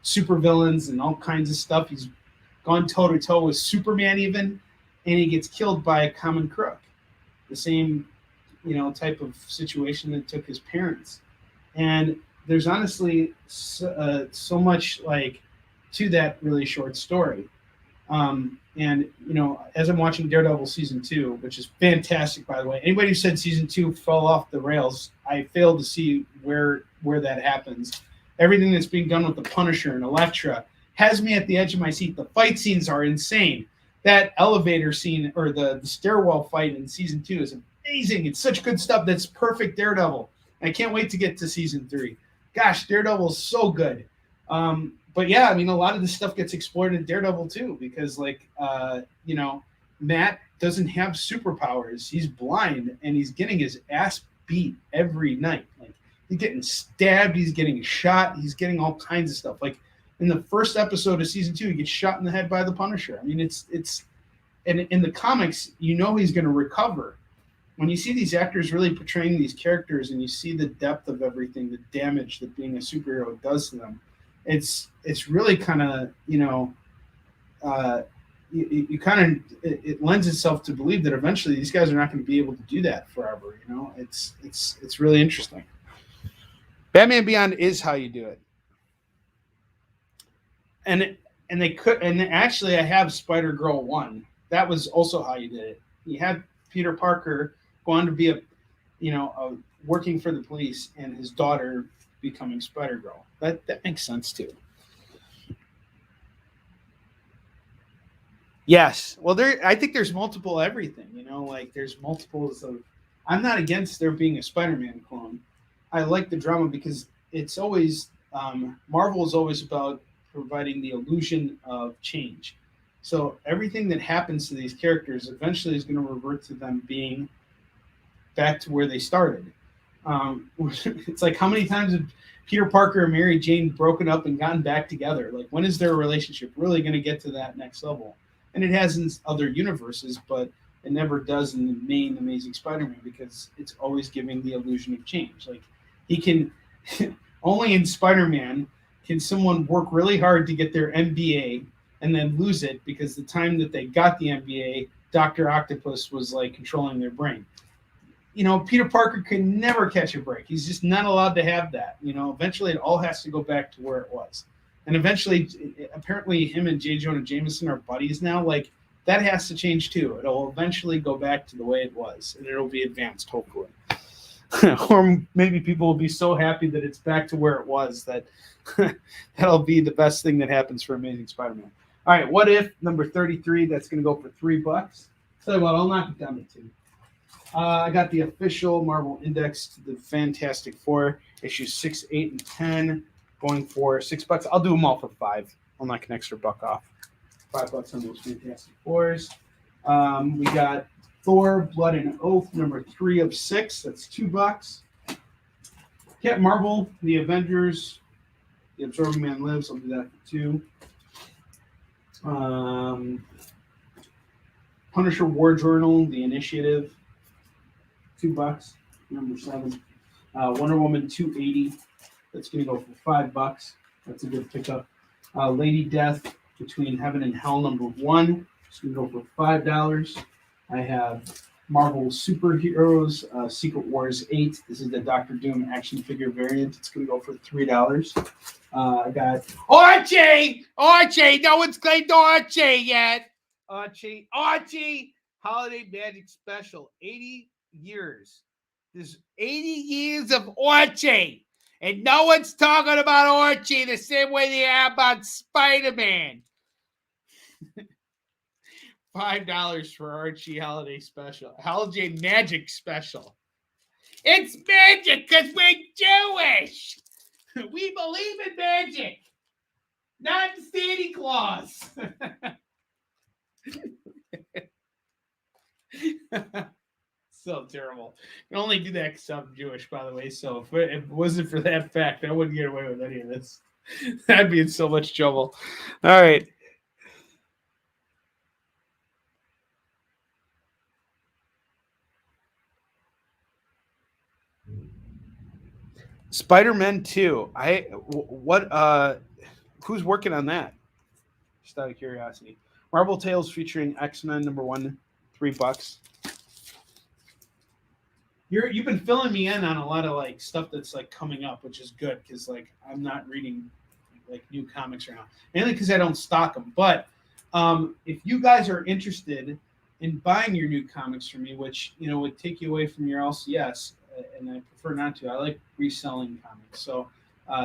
supervillains and all kinds of stuff. He's gone toe-to-toe with Superman even, and he gets killed by a common crook. The same, type of situation that took his parents. And there's honestly so much to that really short story. And as I'm watching Daredevil season 2, which is fantastic, by the way, anybody who said season 2 fell off the rails, I failed to see where that happens. Everything that's being done with the Punisher and Elektra has me at the edge of my seat. The fight scenes are insane. That elevator scene or the stairwell fight in season 2 is amazing. It's such good stuff. That's perfect Daredevil. I can't wait to get to season 3. Gosh, Daredevil is so good. But yeah, I mean, a lot of this stuff gets explored in Daredevil too, because Matt doesn't have superpowers. He's blind and he's getting his ass beat every night. He's getting stabbed, he's getting shot, he's getting all kinds of stuff. In the first episode of season 2, he gets shot in the head by the Punisher. I mean, and in the comics, he's going to recover. When you see these actors really portraying these characters and you see the depth of everything, the damage that being a superhero does to them, it's really kind of, it lends itself to believe that eventually these guys are not going to be able to do that forever. It's really interesting. Batman Beyond is how you do it. And and they could, and actually I have Spider-Girl 1. That was also how you did it. You had Peter Parker go on to be working for the police, and his daughter becoming Spider-Girl. That makes sense too. Yes. Well, I think there's multiple everything, like there's multiples of. I'm not against there being a Spider-Man clone. I like the drama because it's always Marvel is always about providing the illusion of change. So everything that happens to these characters eventually is going to revert to them being back to where they started. It's like, how many times have Peter Parker and Mary Jane broken up and gotten back together? Like, when is their relationship really going to get to that next level? And it has in other universes, but it never does in the main Amazing Spider-Man because it's always giving the illusion of change. Like, he can only in Spider-Man can someone work really hard to get their MBA and then lose it because the time that they got the MBA, Dr. Octopus was like controlling their brain. Peter Parker can never catch a break. He's just not allowed to have that. Eventually it all has to go back to where it was. And eventually, apparently him and J. Jonah Jameson are buddies now. Like, that has to change too. It'll eventually go back to the way it was, and it'll be advanced, hopefully. Or maybe people will be so happy that it's back to where it was that that'll be the best thing that happens for Amazing Spider-Man. All right, What If, number 33, that's going to go for $3. Tell you what, I'll knock it down to $2. I got the official Marvel Index to the Fantastic Four, issues 6, 8, and 10, going for $6. I'll do them all for $5. I'll knock an extra buck off. $5 on those Fantastic Fours. We got Thor, Blood and Oath, number 3 of 6. That's $2. Captain Marvel, The Avengers, The Absorbing Man Lives. I'll do that for $2. Punisher War Journal, The Initiative, $2. Number 7. Wonder Woman 280. That's going to go for $5. That's a good pickup. Lady Death, Between Heaven and Hell, number 1. It's going to go for $5. I have Marvel Superheroes, Secret Wars 8. This is the Doctor Doom action figure variant. It's going to go for $3. I got Archie! No one's claimed Archie yet. Archie! Holiday Magic Special. 80 years. There's 80 years of Archie. And no one's talking about Archie the same way they are about Spider-Man. $5 for Archie Holiday Special. Holiday Magic Special. It's magic because we're Jewish. We believe in magic. Not in Santa Claus. So terrible. I can only do that because I'm Jewish, by the way. So if it wasn't for that fact, I wouldn't get away with any of this. I'd be in so much trouble. All right. Spider-Man 2. Who's working on that? Just out of curiosity. Marvel Tales featuring X-Men number 1, $3. You've been filling me in on a lot of like stuff that's like coming up, which is good because like I'm not reading like new comics right now, mainly because I don't stock them. But if you guys are interested in buying your new comics from me, which would take you away from your LCS, and I prefer not to. I like reselling comics, so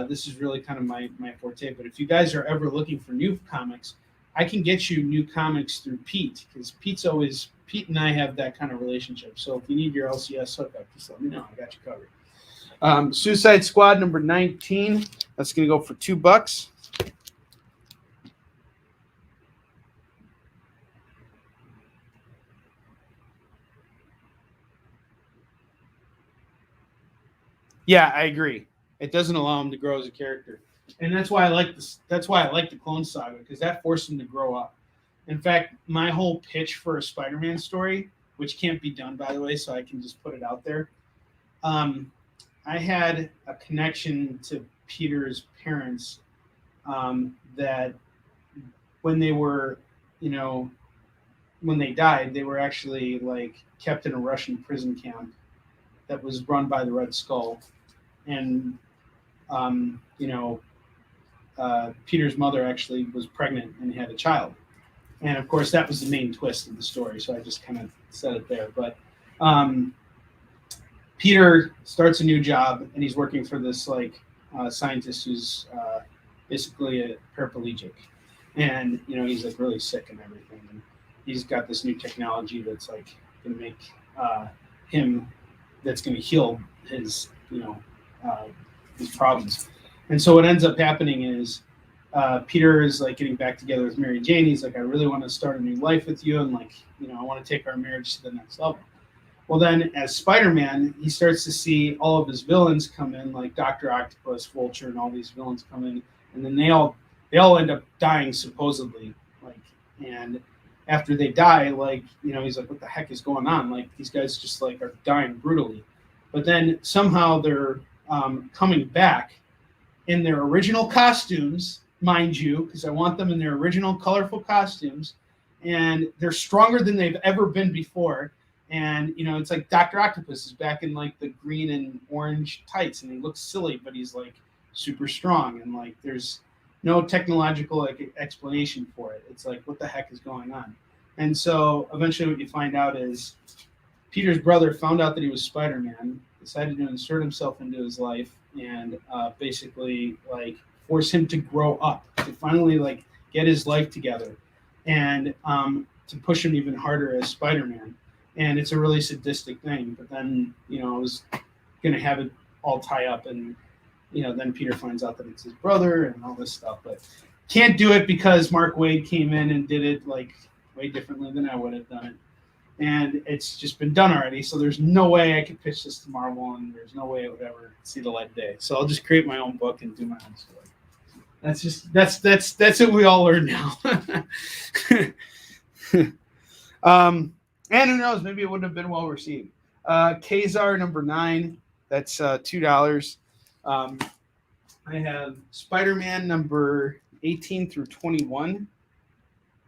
this is really kind of my forte. But if you guys are ever looking for new comics, I can get you new comics through Pete because Pete and I have that kind of relationship. So if you need your LCS hookup, just let me know. I got you covered. Suicide Squad number 19. That's going to go for $2. Yeah, I agree. It doesn't allow him to grow as a character, and that's why I like this. That's why I like the Clone Saga because that forced him to grow up. In fact, my whole pitch for a Spider-Man story, which can't be done by the way, so I can just put it out there. I had a connection to Peter's parents that when they were, when they died, they were actually like kept in a Russian prison camp that was run by the Red Skull. And, Peter's mother actually was pregnant and had a child. And of course, that was the main twist of the story. So I just kind of said it there. But Peter starts a new job, and he's working for this scientist who's basically a paraplegic, and he's like really sick and everything. And he's got this new technology that's like going to make him, that's going to heal his his problems. And so what ends up happening is Peter is like getting back together with Mary Jane. He's like, I really want to start a new life with you, and I want to take our marriage to the next level. Well, then as Spider-Man, he starts to see all of his villains come in, like Dr. Octopus, Vulture, and all these villains come in, and then they all end up dying supposedly. And after they die, he's like, what the heck is going on? Like, these guys just are dying brutally. But then somehow they're coming back in their original costumes, mind you, because I want them in their original colorful costumes, and they're stronger than they've ever been before. And it's like Dr. Octopus is back in the green and orange tights, and he looks silly, but he's super strong, and there's no technological explanation for it. It's what the heck is going on? And so eventually what you find out is Peter's brother found out that he was Spider-Man, decided to insert himself into his life, and basically force him to grow up, to finally get his life together, and to push him even harder as Spider-Man. And it's a really sadistic thing. But then, I was going to have it all tie up. And, then Peter finds out that it's his brother and all this stuff. But can't do it because Mark Waid came in and did it way differently than I would have done it. And it's just been done already. So there's no way I could pitch this to Marvel, and there's no way it would ever see the light of day. So I'll just create my own book and do my own story. That's what we all learn now. And who knows, maybe it wouldn't have been well received. Kazar number 9, that's $2. I have Spider-Man number 18 through 21,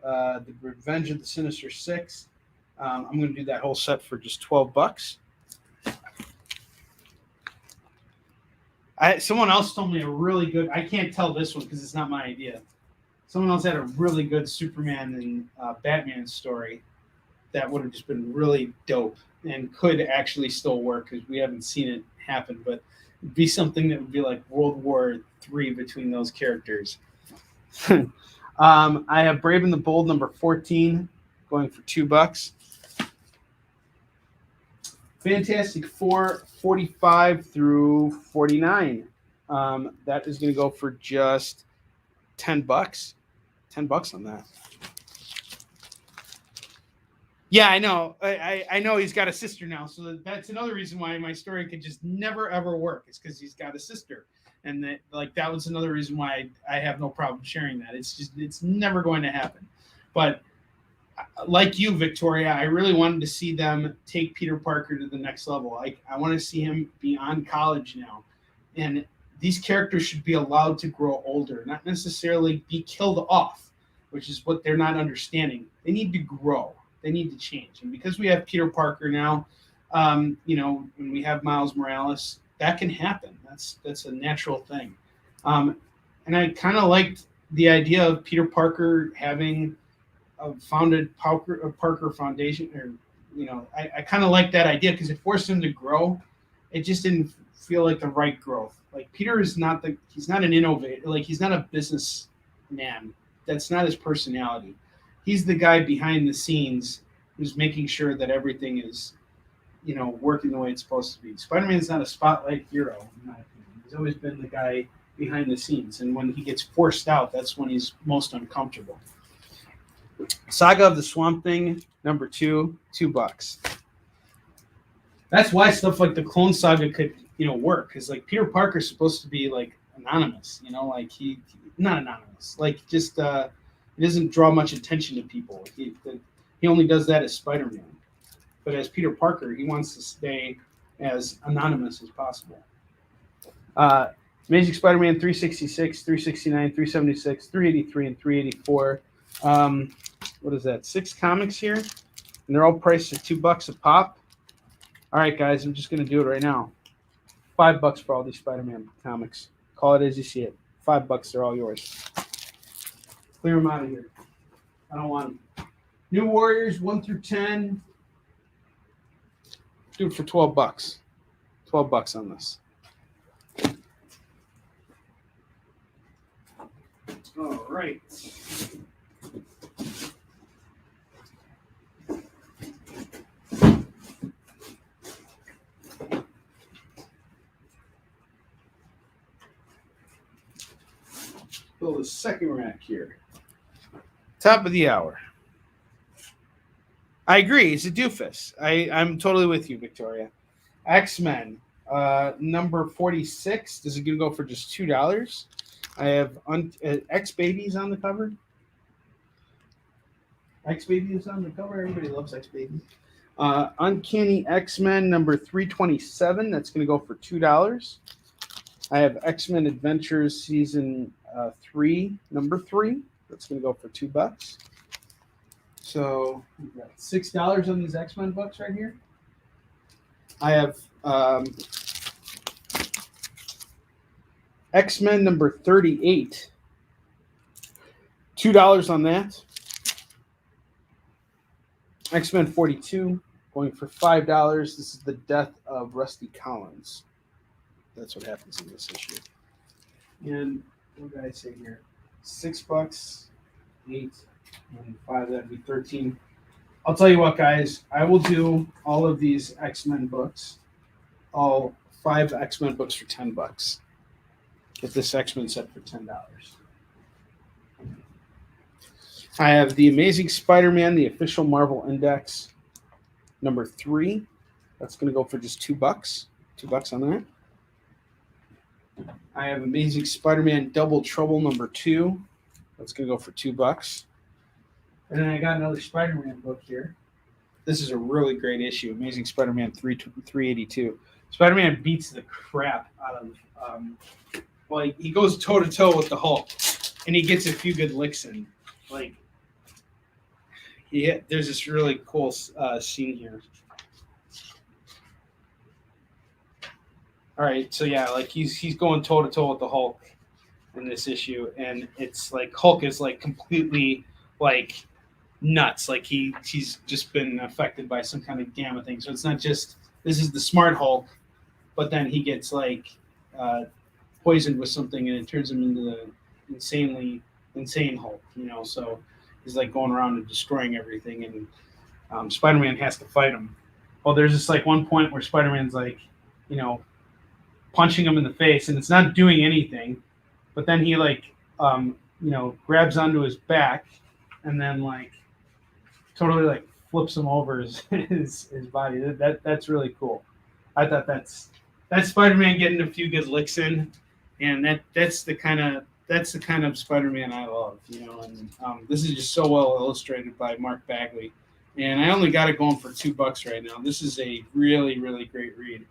the Revenge of the Sinister Six. I'm going to do that whole set for just $12. Someone else told me a really good, I can't tell this one because it's not my idea. Someone else had a really good Superman and Batman story that would have just been really dope and could actually still work because we haven't seen it happen, but it'd be something that would be like World War III between those characters. I have Brave and the Bold number 14 going for $2. Fantastic Four 45 through 49. That is going to go for just $10. $10 on that. Yeah, I know. I know he's got a sister now, so that's another reason why my story could just never ever work. It's because he's got a sister, and that was another reason why I have no problem sharing that. It's never going to happen. But like you, Victoria, I really wanted to see them take Peter Parker to the next level. I want to see him beyond college now, and these characters should be allowed to grow older, not necessarily be killed off, which is what they're not understanding. They need to grow. They need to change. And because we have Peter Parker now, and we have Miles Morales, that can happen. That's a natural thing. And I kind of liked the idea of Peter Parker having founded Parker Foundation, or I kind of like that idea because it forced him to grow. It just didn't feel like the right growth. Like Peter is he's not an innovator. Like he's not a businessman. That's not his personality. He's the guy behind the scenes who's making sure that everything is, working the way it's supposed to be. Spider-Man is not a spotlight hero, in my opinion. He's always been the guy behind the scenes. And when he gets forced out, that's when he's most uncomfortable. Saga of the Swamp Thing, number 2, $2. That's why stuff like the Clone Saga could, work. Because, Peter Parker's supposed to be, anonymous, he not anonymous. He doesn't draw much attention to people. He only does that as Spider-Man. But as Peter Parker, he wants to stay as anonymous as possible. Amazing Spider-Man 366, 369, 376, 383, and 384. What is that? 6 comics here. And they're all priced at $2 a pop. All right, guys, I'm just going to do it right now. $5 for all these Spider-Man comics. Call it as you see it. $5, they're all yours. Clear them out of here. I don't want them. New Warriors 1 through 10. Do it for $12. $12 on this. All right. Fill the second rack here. Top of the hour. I agree. He's a doofus. I'm totally with you, Victoria. X-Men, number 46. This is going to go for just $2. I have X-Babies on the cover. X-Baby is on the cover. Everybody loves X-Baby. Uncanny X-Men, number 327. That's going to go for $2. I have X-Men Adventures, season 3, number 3. That's going to go for $2. So we've got $6 on these X-Men books right here. I have X-Men number 38. $2 on that. X-Men 42 going for $5. This is the death of Rusty Collins. That's what happens in this issue. And what did I say here? $6, 8, and 5. That'd be 13. I'll tell you what, guys. I will do all of these X-Men books, all 5 X-Men books for $10. Get this X-Men set for $10. I have the Amazing Spider-Man, the official Marvel Index, number 3. That's going to go for just $2. $2 on that. I have Amazing Spider-Man Double Trouble number 2. That's going to go for $2. And then I got another Spider-Man book here. This is a really great issue, Amazing Spider-Man 382. Spider-Man beats the crap out of, he goes toe-to-toe with the Hulk, and he gets a few good licks in. There's this really cool scene here. All right, so yeah, he's going toe-to-toe with the Hulk in this issue, and it's Hulk is completely nuts. He's just been affected by some kind of gamma thing. So it's not just this is the smart Hulk, but then he gets poisoned with something, and it turns him into the insane Hulk. So he's going around and destroying everything, and Spider-Man has to fight him. Well, there's this one point where Spider-Man's punching him in the face, and it's not doing anything, but then he grabs onto his back, and then totally flips him over his body. That's really cool. I thought that's Spider-Man getting a few good licks in, and that's the kind of Spider-Man I love, And this is just so well illustrated by Mark Bagley, and I only got it going for $2 right now. This is a really, really great read,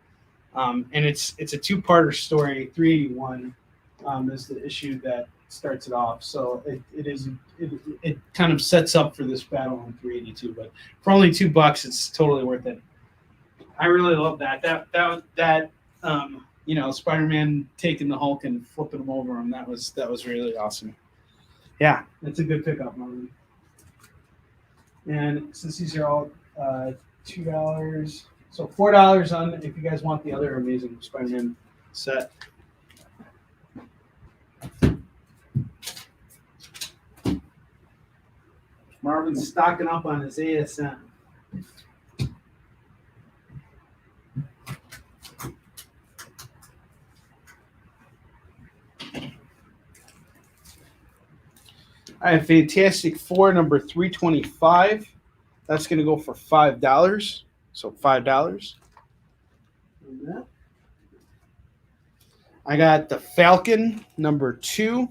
and it's a 2-parter story. 381 is the issue that starts it off, so it kind of sets up for this battle in 382. But for only $2, it's totally worth it. I really love that. Spider-Man taking the Hulk and flipping him over him. That was really awesome. Yeah, it's a good pickup, Morphin. And since these are all $2, so $4 on if you guys want the other Amazing Spider-Man set. Marvin's stocking up on his ASM. I have Fantastic Four number 325. That's going to go for $5. So $5. I got the Falcon number 2.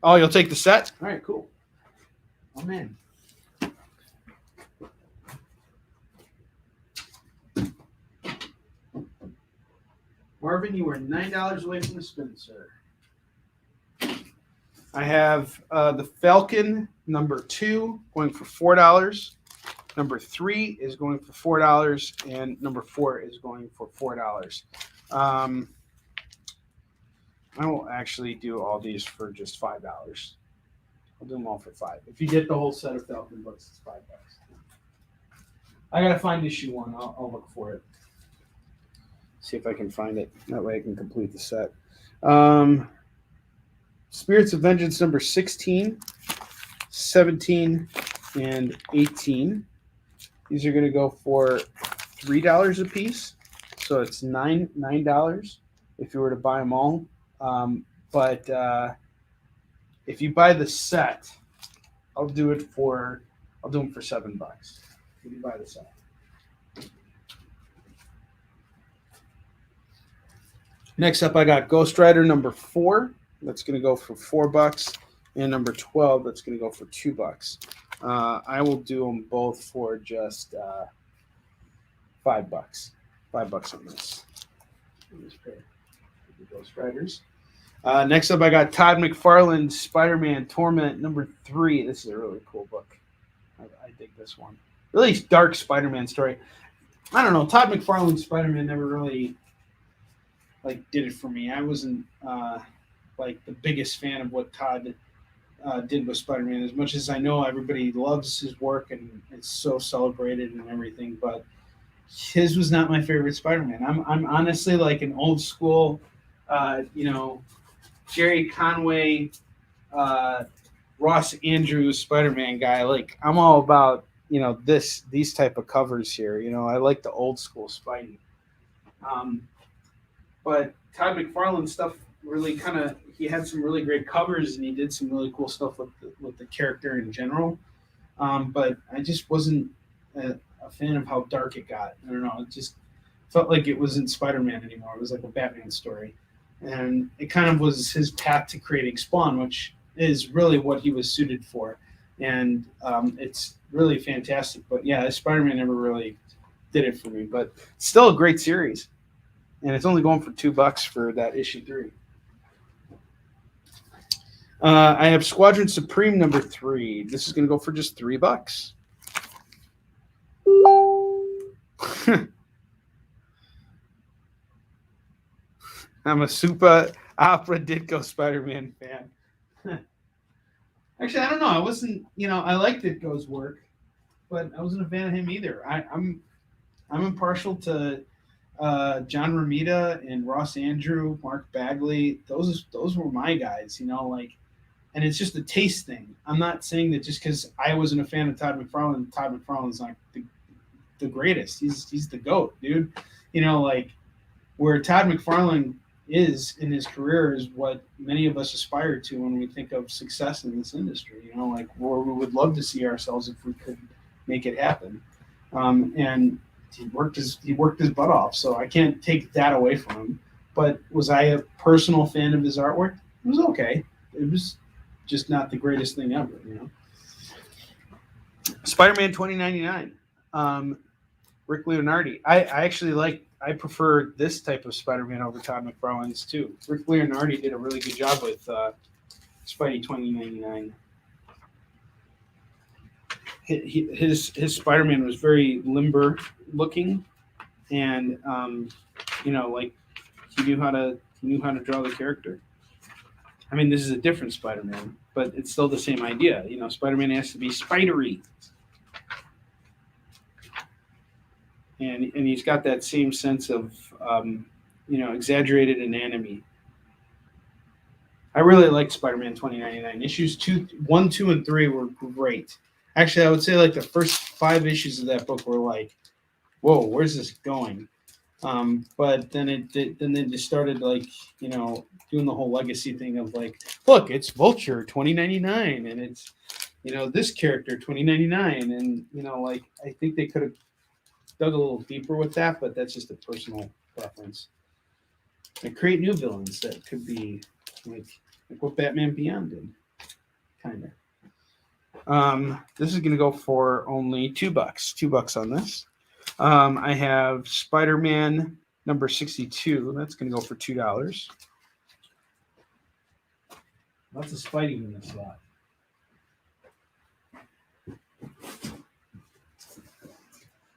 Oh, you'll take the set? All right, cool. Oh, man. Marvin, you were $9 away from the spin, sir. I have the Falcon number 2 going for $4. Number 3 is going for $4, and number 4 is going for $4. I will actually do all these for just $5. I'll do them all for $5. If you get the whole set of Falcon books, it's $5. I gotta find issue 1. I'll look for it. See if I can find it. That way I can complete the set. Spirits of Vengeance number 16, 17, and 18. These are going to go for $3 a piece. So it's $9 if you were to buy them all. But if you buy the set, I'll do them for $7 if you buy the set. Next up, I got Ghost Rider number 4. That's going to go for $4, and number 12. That's going to go for $2. I will do them both for just $5. $5 on this. Ghost Riders. Next up, I got Todd McFarlane's Spider-Man Torment number 3. This is a really cool book. I dig this one. Really dark Spider-Man story. I don't know. Todd McFarlane's Spider-Man never really did it for me. I wasn't the biggest fan of what Todd did with Spider-Man. As much as I know everybody loves his work and it's so celebrated and everything, but his was not my favorite Spider-Man. I'm honestly like an old school, Jerry Conway, Ross Andrews Spider-Man guy. Like I'm all about these type of covers here. I like the old school Spidey. But Todd McFarlane stuff really he had some really great covers and he did some really cool stuff with the character in general. But I just wasn't a fan of how dark it got. I don't know. It just felt like it wasn't Spider-Man anymore. It was like a Batman story. And it kind of was his path to creating Spawn, which is really what he was suited for. And it's really fantastic. But yeah, Spider-Man never really did it for me. But it's still a great series. And it's only going for $2 for that issue 3. I have Squadron Supreme number 3. This is going to go for just $3. I'm a super opera Ditko Spider-Man fan. Actually, I don't know. I wasn't, I liked Ditko's work, but I wasn't a fan of him either. I'm impartial to John Romita and Ross Andrew, Mark Bagley. Those were my guys, and it's just a taste thing. I'm not saying that just because I wasn't a fan of Todd McFarlane's not the greatest. He's the GOAT, dude. Where Todd McFarlane is in his career is what many of us aspire to when we think of success in this industry. Where we would love to see ourselves if we could make it happen. And he worked his butt off, so I can't take that away from him. But was I a personal fan of his artwork? It was okay. It was just not the greatest thing ever, Spider-Man 2099, Rick Leonardi. I prefer this type of Spider-Man over Todd McFarlane's too. Rick Leonardi did a really good job with Spidey 2099. His Spider-Man was very limber looking, and he knew how to draw the character. I mean, this is a different Spider-Man, but it's still the same idea. Spider-Man has to be spidery, and he's got that same sense of exaggerated anatomy. I really liked Spider-Man 2099. Issues 1, 2, and 3 were great. Actually, I would say the first 5 issues of that book were like, whoa, where's this going? But then they just started doing the whole legacy thing of look, it's Vulture 2099 and it's this character 2099 and I think they could have dug a little deeper with that, but that's just a personal preference. And create new villains that could be like what Batman Beyond did, kind of. This is going to go for only $2. $2 on this. I have Spider-Man number 62. That's going to go for $2. Lots of Spidey in this lot.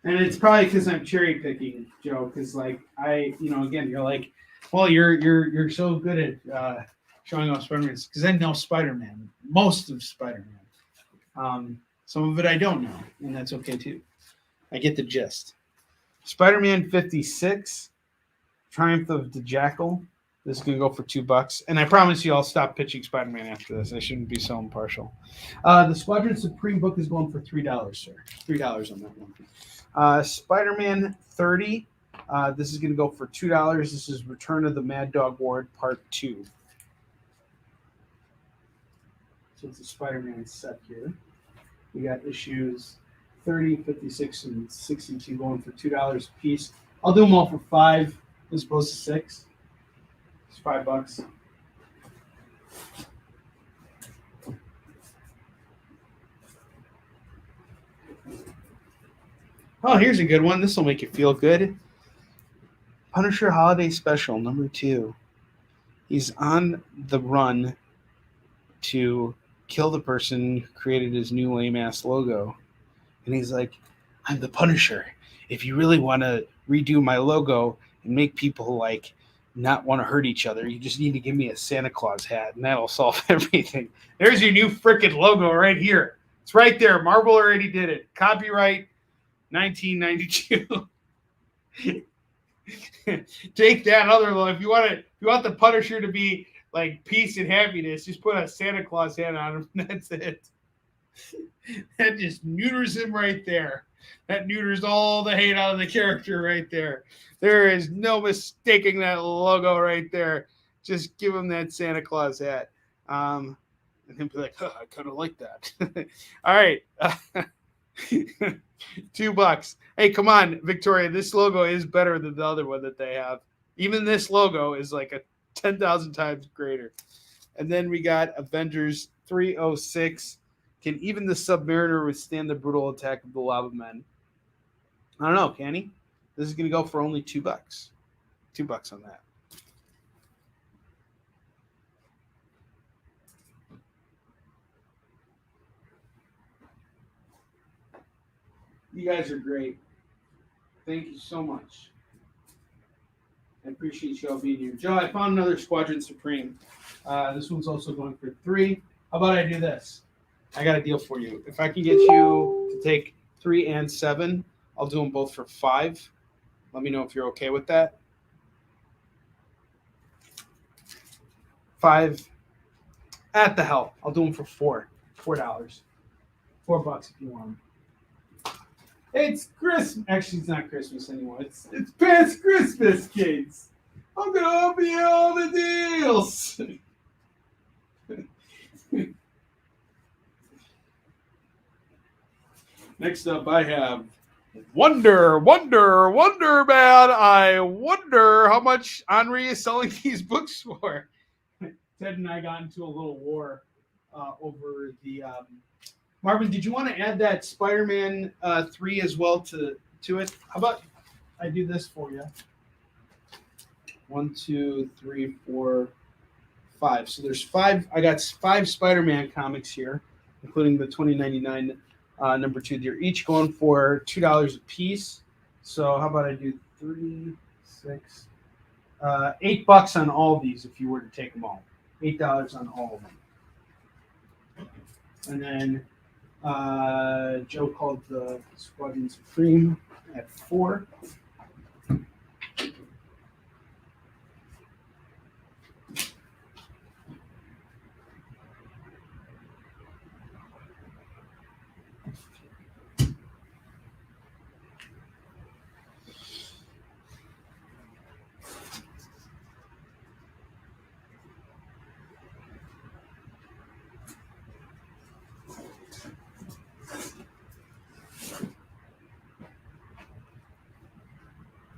And it's probably because I'm cherry picking, Joe. Because again, you're like, Well, you're so good at showing off Spider-Man because I know Spider-Man, most of Spider-Man. Some of it I don't know, and that's okay too. I get the gist. Spider-Man 56, Triumph of the Jackal. This is gonna go for $2, and I promise you, I'll stop pitching Spider-Man after this. I shouldn't be so impartial. The Squadron Supreme book is going for $3, sir. $3 on that one. Spider-Man 30. This is going to go for $2. This is Return of the Mad Dog Ward Part 2. So it's a Spider-Man set here. We got issues 30, 56, and 62 going for $2 a piece. I'll do them all for $5 as opposed to $6. It's $5. Oh, here's a good one. This will make you feel good. Punisher Holiday Special, number 2. He's on the run to kill the person who created his new lame-ass logo. And he's like, I'm the Punisher. If you really want to redo my logo and make people, like, not want to hurt each other, you just need to give me a Santa Claus hat, and that'll solve everything. There's your new frickin' logo right here. It's right there. Marvel already did it. Copyright 1992. Take that other one. If you want the Punisher to be like peace and happiness, just put a Santa Claus hat on him. That's it. That just neuters him right there. That neuters all the hate out of the character right there. There is no mistaking that logo right there. Just give him that Santa Claus hat. And he'll be like, I kind of like that. All right. $2. Hey, come on, Victoria. This logo is better than the other one that they have. Even this logo is like a 10,000 times greater. And then we got Avengers 306. Can even the Submariner withstand the brutal attack of the Lava Men? I don't know, can he? This is going to go for only $2. $2 on that. You guys are great. Thank you so much. I appreciate you all being here. Joe, I found another Squadron Supreme. This one's also going for $3. How about I do this? I got a deal for you. If I can get you to take 3 and 7, I'll do them both for $5. Let me know if you're okay with that. 5 at the hell. I'll do them for $4. $4 if you want them. It's Christmas. Actually, it's not Christmas anymore. It's past Christmas, kids. I'm gonna open you all the deals. Next up, I have Wonder Man. I wonder how much Onrie is selling these books for. Ted and I got into a little war over the. Marvin, did you want to add that Spider-Man 3 as well to it? How about I do this for you? 1, 2, 3, 4, 5. So there's 5. I got 5 Spider-Man comics here, including the 2099 number 2. They're each going for $2 a piece. So how about I do 3, 6, $8 on all of these if you were to take them all. $8 on all of them. And then Joe called the Squadron Supreme at $4.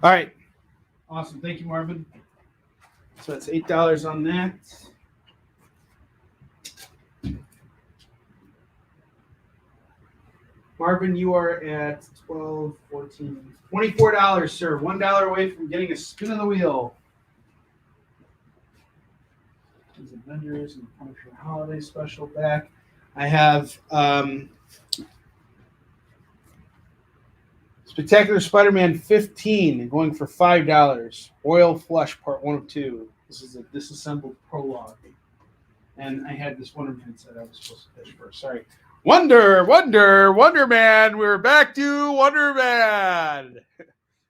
All right. Awesome. Thank you, Marvin. So that's $8 on that. Marvin, you are at 12, 14, $24, sir. $1 away from getting a spin of the wheel. These Avengers and Punisher Holiday Special back. I have Spectacular Spider-Man 15 going for $5. Royal Flush Part 1 of 2. This is a disassembled prologue. And I had this Wonder Man set I was supposed to pitch first. Sorry. Wonder Man. We're back to Wonder Man.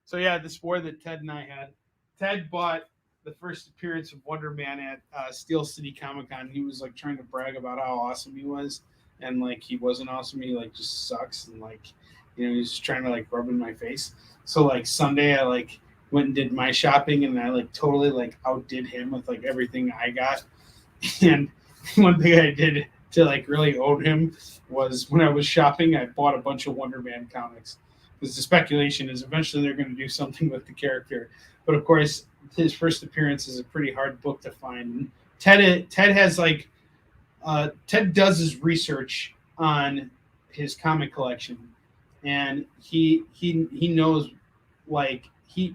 So yeah, this war that Ted and I had. Ted bought the first appearance of Wonder Man at Steel City Comic Con. He was like trying to brag about how awesome he was, and like he wasn't awesome. He like just sucks, and like he was just trying to like rub in my face. So like Sunday, I like went and did my shopping, and I like totally like outdid him with like everything I got. And one thing I did to like really own him was when I was shopping, I bought a bunch of Wonder Man comics. Because the speculation is eventually they're going to do something with the character. But of course, his first appearance is a pretty hard book to find. Ted has like Ted does his research on his comic collection, and he knows like he's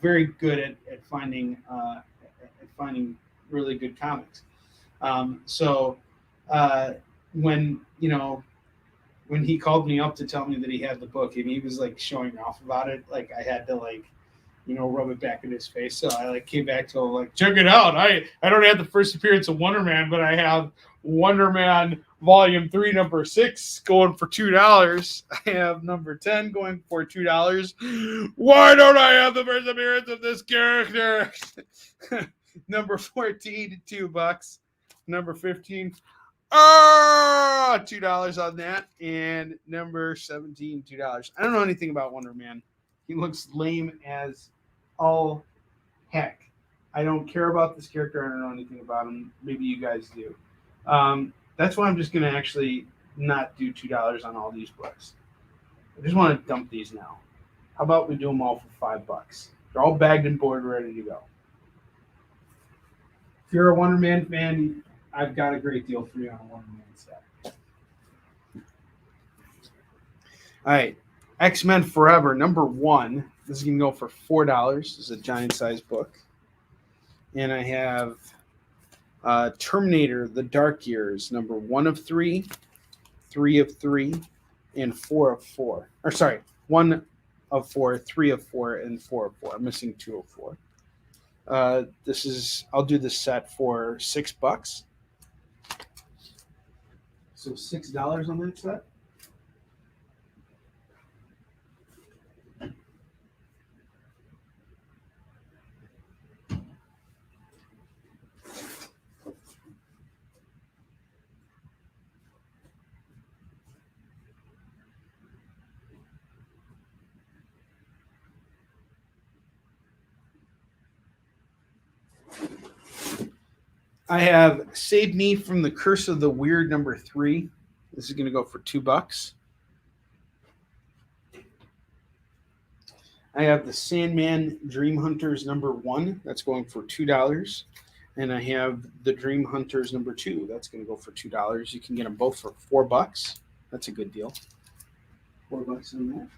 very good at finding really good comics. So when he called me up to tell me that he had the book and he was like showing off about it, like I had to like, rub it back in his face. So I like came back to him like, check it out. I don't have the first appearance of Wonder Man, but I have Wonder Man Volume 3, number 6 going for $2. I have number 10 going for $2. Why don't I have the first appearance of this character? Number 14, $2. Number 15, $2 on that. And number 17, $2. I don't know anything about Wonder Man. He looks lame as all heck. I don't care about this character. I don't know anything about him. Maybe you guys do. That's why I'm just going to actually not do $2 on all these books. I just want to dump these now. How about we do them all for $5? They're all bagged and boarded, ready to go. If you're a Wonder Man fan, I've got a great deal for you on a Wonder Man set. All right. X-Men Forever, number 1. This is going to go for $4. This is a giant-sized book. And I have Terminator, The Dark Years, number 1 of 3, 3 of 3, and 4 of 4. Or sorry, 1 of 4, 3 of 4, and 4 of 4. I'm missing 2 of 4. I'll do this set for $6. So $6 on that set. I have Save Me from the Curse of the Weird, number 3. This is going to go for $2. I have the Sandman Dream Hunters, number 1. That's going for $2. And I have the Dream Hunters, number 2. That's going to go for $2. You can get them both for $4. That's a good deal. $4 on that.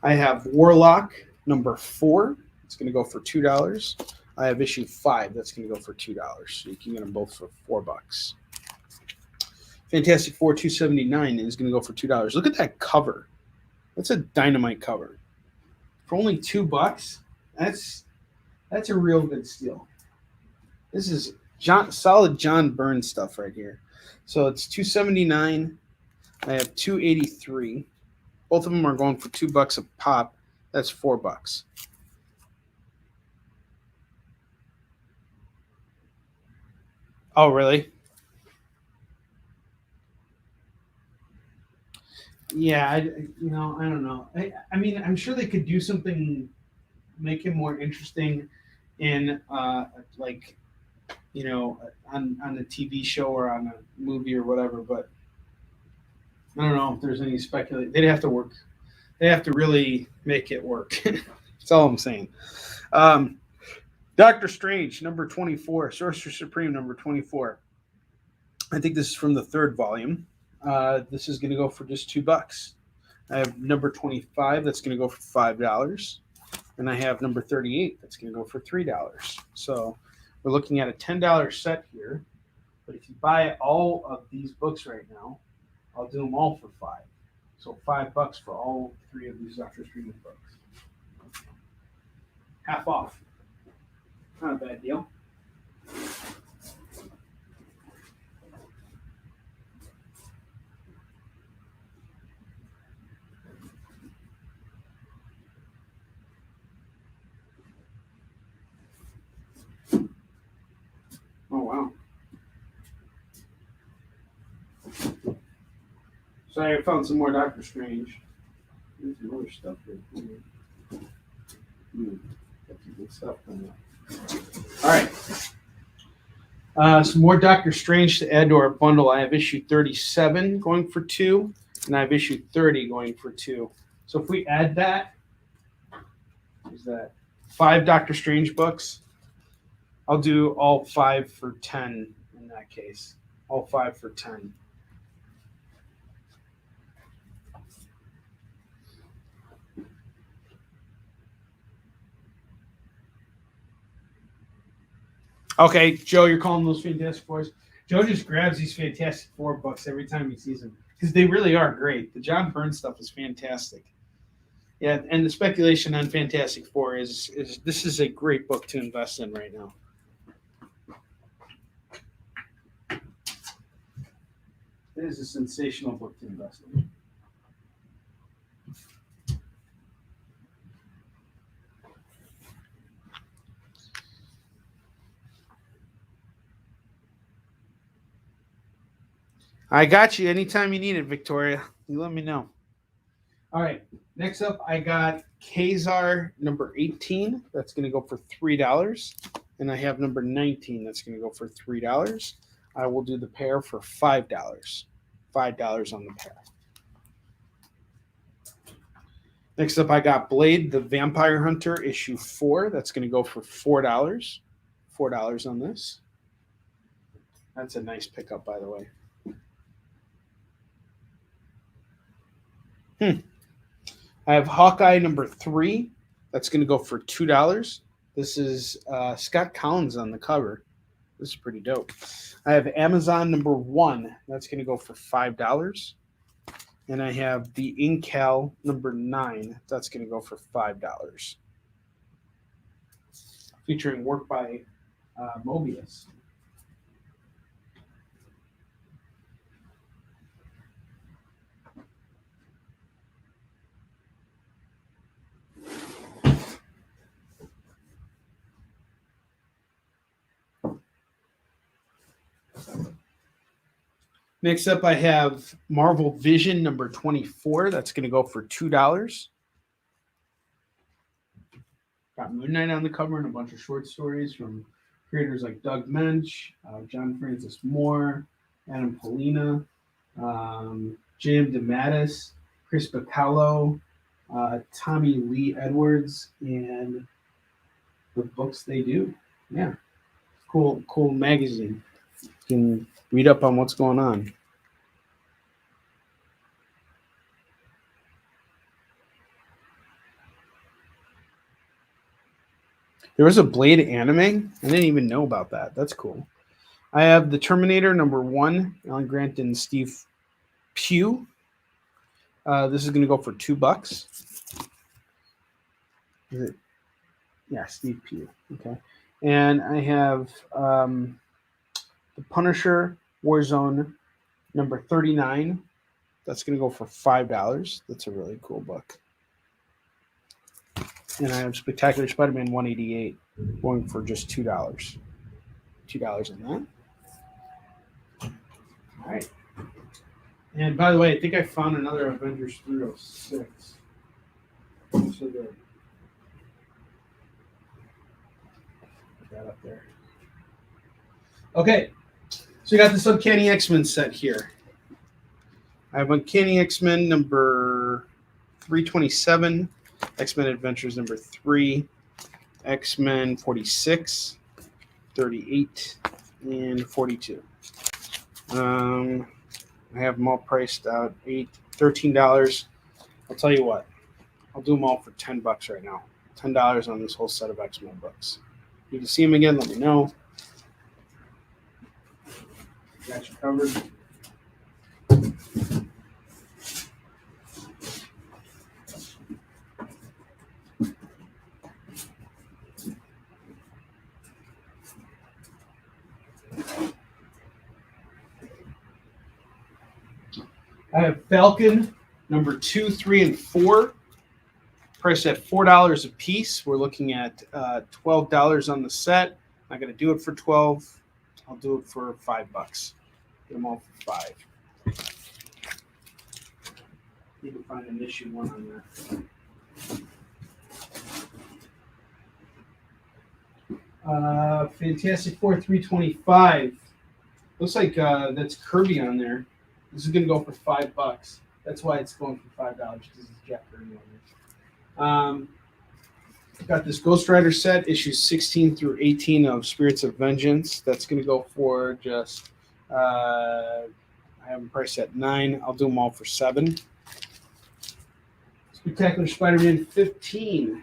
I have Warlock, number 4. It's going to go for $2. I have issue 5. That's going to go for $2. So you can get them both for $4. Fantastic Four 279 is going to go for $2. Look at that cover. That's a dynamite cover. For only $2, that's a real good steal. This is solid John Byrne stuff right here. So it's $279. I have $283. Both of them are going for $2 a pop. That's $4. Oh, really? Yeah, I don't know. I mean, I'm sure they could do something, make him more interesting in, on a TV show or on a movie or whatever. But I don't know if there's any speculation. They'd have to work. They have to really make it work. That's all I'm saying. Doctor Strange, number 24. Sorcerer Supreme, number 24. I think this is from the 3rd volume. This is going to go for just $2. I have number 25. That's going to go for $5. And I have number 38. That's going to go for $3. So we're looking at a $10 set here. But if you buy all of these books right now, I'll do them all for $5. So $5 for all 3 of these Doctor Strange books. Half off. Not a bad deal. Oh, wow. So I found some more Doctor Strange. There's some other stuff here. Got some good stuff coming up. All right. Some more Doctor Strange to add to our bundle. I have issue 37 going for 2, and I have issue 30 going for 2. So if we add that, is that 5 Doctor Strange books? I'll do all 5 for 10 in that case. All 5 for 10. Okay, Joe, you're calling those Fantastic Fours. Joe just grabs these Fantastic Four books every time he sees them because they really are great. The John Byrne stuff is fantastic. Yeah, and the speculation on Fantastic Four is this is a great book to invest in right now. It is a sensational book to invest in. I got you anytime you need it, Victoria. You let me know. All right. Next up, I got Kazar number 18. That's going to go for $3. And I have number 19. That's going to go for $3. I will do the pair for $5. $5 on the pair. Next up, I got Blade, the Vampire Hunter, issue 4. That's going to go for $4. $4 on this. That's a nice pickup, by the way. I have Hawkeye number 3. That's going to go for $2. This is Scott Collins on the cover. This is pretty dope. I have Amazon number 1. That's going to go for $5. And I have the Incal number 9. That's going to go for $5. Featuring work by Mobius. Next up, I have Marvel Vision number 24. That's going to go for $2. Got Moon Knight on the cover and a bunch of short stories from creators like Doug Mensch, John Francis Moore, Adam Polina, J.M. DeMatteis, Chris Bacallo, Tommy Lee Edwards, and the books they do. Yeah, cool magazine. You can read up on what's going on. There was a Blade anime. I didn't even know about that. That's cool. I have the Terminator number 1, Alan Grant and Steve Pugh. This is going to go for $2. Is it? Yeah, Steve Pugh. Okay. And I have the Punisher Warzone number 39. That's going to go for $5. That's a really cool book. And I have Spectacular Spider-Man 188 going for just $2. $2 on that. All right. And by the way, I think I found another Avengers 306. So good. Put that up there. Okay. So we got this Uncanny X-Men set here. I have Uncanny X-Men number 327, X-Men Adventures number 3, X-Men 46, 38, and 42. I have them all priced out $13. I'll tell you what, I'll do them all for $10 right now. $10 on this whole set of X-Men books. Need to see them again? Let me know. Got you covered. I have Falcon number 2, 3, and 4. Priced at $4 a piece. We're looking at $12 on the set. I'm not going to do it for $12. I'll do it for $5. Get them all for $5. Need to find an issue 1 on that. Fantastic Four 325. Looks like that's Kirby on there. This is going to go for $5. That's why it's going for $5 because it's Jack Kirby on there. Got this Ghost Rider set, issues 16 through 18 of Spirits of Vengeance. That's going to go for just, I have them priced at $9. I'll do them all for $7. Spectacular Spider-Man 15.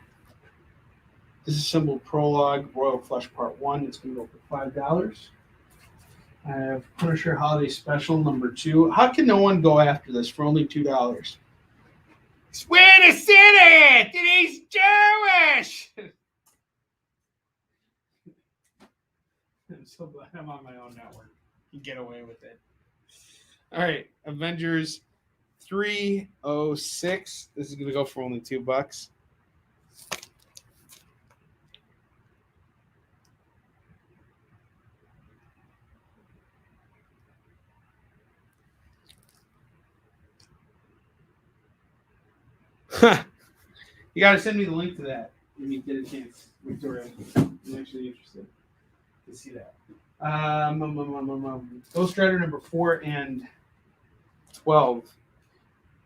Disassembled Prologue, Royal Flush Part 1. It's going to go for $5. I have Punisher Holiday Special number 2. How can no one go after this for only $2? Swear to City! He's Jewish! I'm so glad I'm on my own network. You get away with it. All right, Avengers 306. This is going to go for only $2. You got to send me the link to that when you get a chance, Victoria. I'm actually interested to see that. Ghost Rider number 4 and 12.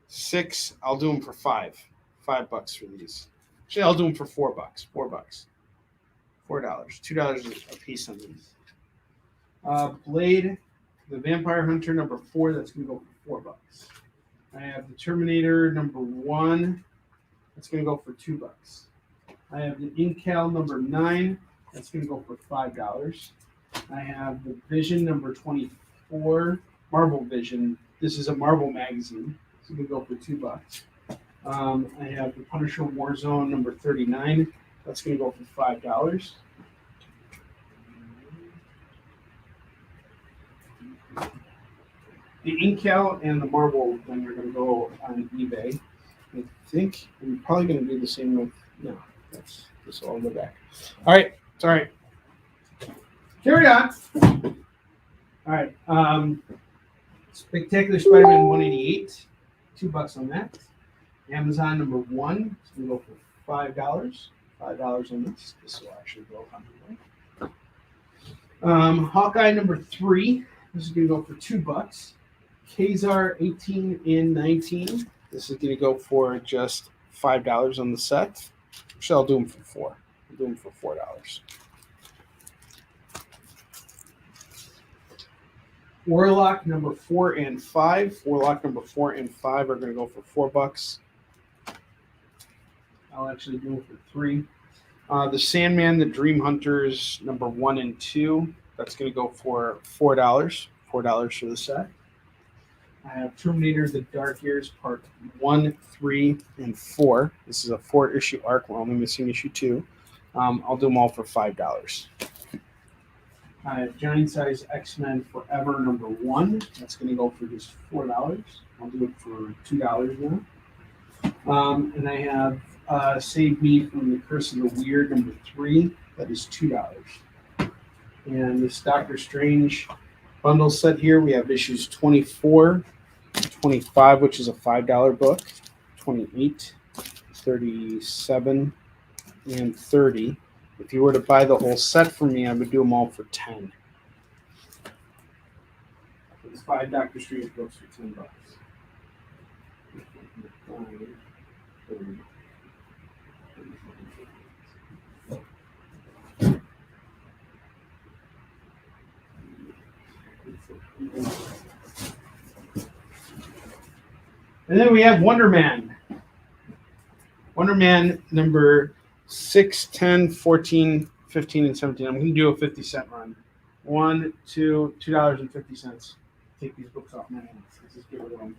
6, I'll do them for $5. $5 for these. Actually, I'll do them for $4. $4. $2 a piece on these. Blade, the Vampire Hunter number 4. That's going to go for $4. I have the Terminator number 1. That's going to go for $2. I have the Incal number 9. That's going to go for $5. I have the Vision number 24. Marvel Vision. This is a Marvel magazine. It's going to go for $2. I have the Punisher Warzone number 39. That's going to go for $5. The Incal and the Marvel thing are going to go on eBay. I think I'm probably going to do the same with. No, that's this will all go back. All right, it's all right. Carry on. All right. Spectacular Spider-Man 188. $2 on that. Amazon number 1. It's going to go for $5. $5 on this. This will actually go on. Hawkeye number 3. This is going to go for $2. Kazar 18 and 19. This is going to go for just $5 on the set. Actually, I'll do them for $4. I'll do them for $4. Warlock number 4 and 5. Warlock number 4 and 5 are going to go for $4. I'll actually do them for $3. The Sandman, the Dream Hunters number 1 and 2. That's going to go for $4. $4 for the set. I have Terminator, The Dark Years, Part 1, 3, and 4. This is a 4-issue arc. We're only missing issue 2. I'll do them all for $5. I have Giant Size X-Men Forever number 1. That's going to go for just $4. I'll do it for $2 now. And I have Save Me from the Curse of the Weird number 3. That is $2. And this Doctor Strange bundle set here, we have issues 24, 25, which is a $5 book, 28, 37, and 30. If you were to buy the whole set from me, I would do them all for $10. It's 5 Doctor Strange books for $10. 5, 30. And then we have Wonder Man. Wonder Man number 6, 10, 14, 15, and 17. I'm going to do a 50-cent run. $2.50. Take these books off my hands. Let's just get rid of them.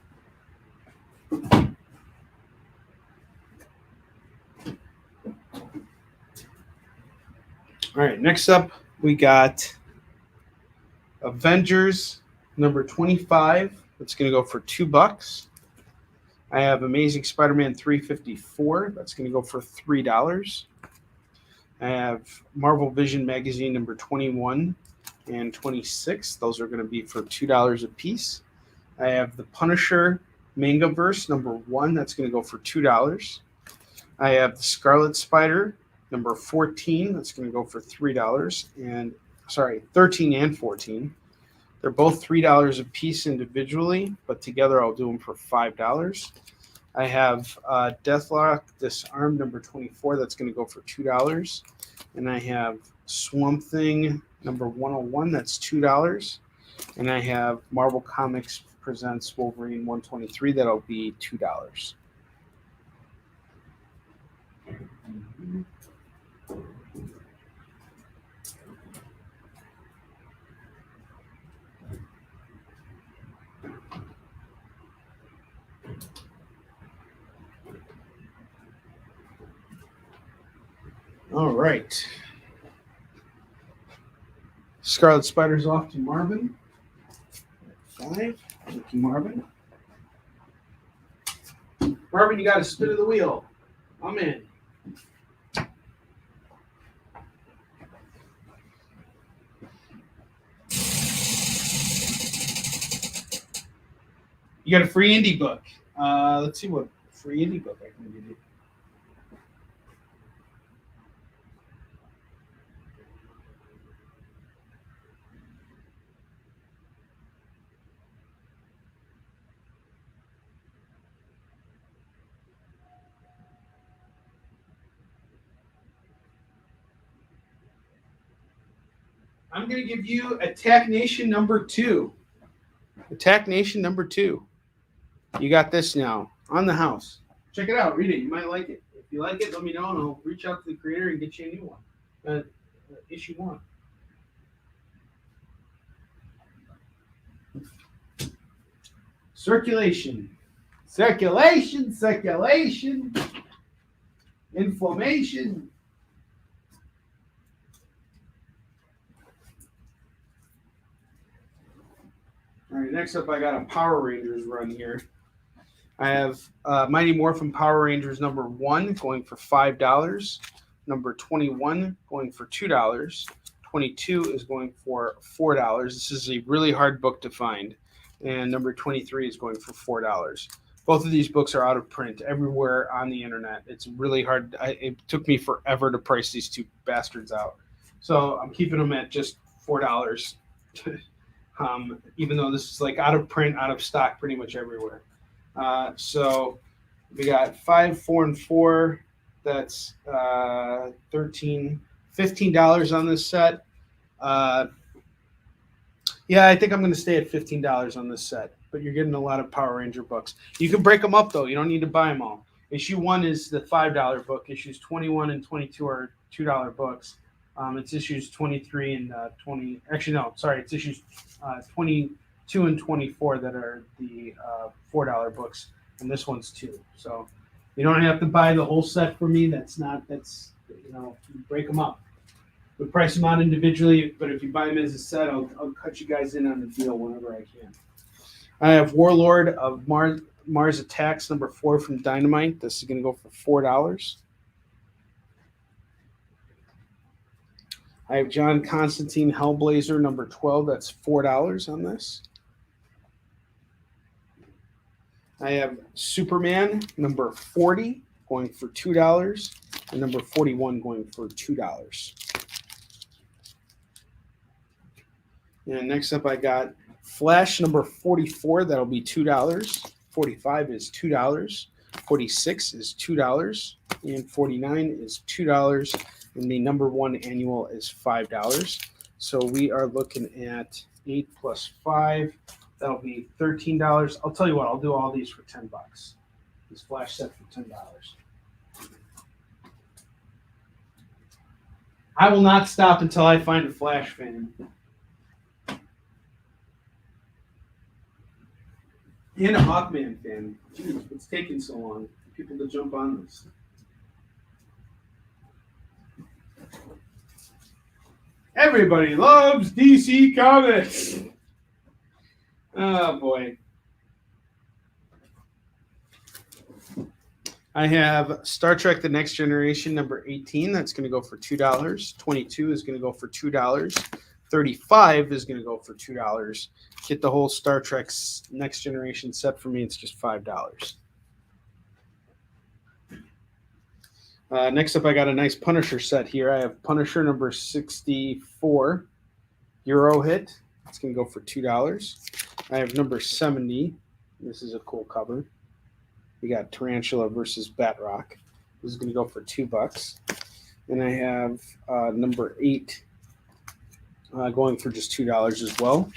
All right, next up we got Avengers number 25. That's going to go for $2. I have Amazing Spider-Man 354. That's going to go for $3. I have Marvel Vision Magazine number 21 and 26. Those are going to be for $2 a piece. I have the Punisher Mangaverse number 1. That's going to go for $2. I have the Scarlet Spider number 14. That's going to go for $3. And 13 and 14. They're both $3 a piece individually, but together I'll do them for $5. I have Deathlock Disarmed number 24. That's going to go for $2. And I have Swamp Thing number 101. That's $2. And I have Marvel Comics Presents Wolverine 123. That'll be $2. All right. Scarlet Spider's off to Marvin. 5. Thank you, Marvin. Marvin, you got to spin of the wheel. I'm in. You got a free indie book. Let's see what free indie book I can give you. I'm going to give you Attack Nation number 2. Attack Nation number 2. You got this now on the house. Check it out. Read it. You might like it. If you like it, let me know, and I'll reach out to the creator and get you a new one. Issue 1. Circulation. Circulation. Circulation. Inflammation. All right, next up, I got a Power Rangers run here. I have Mighty Morphin Power Rangers number 1 going for $5. Number 21 going for $2. 22 is going for $4. This is a really hard book to find. And number 23 is going for $4. Both of these books are out of print everywhere on the internet. It's really hard. It took me forever to price these two bastards out. So I'm keeping them at just $4. Even though this is like out of print, out of stock pretty much everywhere. So we got 5, 4, and 4. That's $15 on this set. Yeah, I think I'm going to stay at $15 on this set, but you're getting a lot of Power Ranger books. You can break them up, though. You don't need to buy them all. Issue 1 is the $5 book. Issues 21 and 22 are $2 books. It's issues 23 and 20. Actually, no, sorry. It's issues 22 and 24 that are the $4 books, and this one's 2. So you don't have to buy the whole set for me. You break them up. We price them out individually, but if you buy them as a set, I'll cut you guys in on the deal whenever I can. I have Warlord of Mars Attacks number 4 from Dynamite. This is going to go for $4. I have John Constantine Hellblazer number 12. That's $4 on this. I have Superman number 40 going for $2 and number 41 going for $2. And next up I got Flash number 44. That'll be $2. 45 is $2. 46 is $2. And 49 is $2. And the number 1 annual is $5. So we are looking at 8 plus 5. That'll be $13. I'll tell you what, I'll do all these for $10. This Flash set for $10. I will not stop until I find a Flash fan. And a Hawkman fan. Jeez, it's taking so long for people to jump on this. Everybody loves DC Comics. Oh, boy. I have Star Trek: The Next Generation number 18. That's going to go for $2. 22 is going to go for $2. 35 is going to go for $2. Get the whole Star Trek Next Generation set for me. It's just $5. Next up, I got a nice Punisher set here. I have Punisher number 64 Euro hit. It's going to go for $2. I have number 70. This is a cool cover. We got Tarantula versus Batroc. This is going to go for $2. And I have number 8 going for just $2 as well.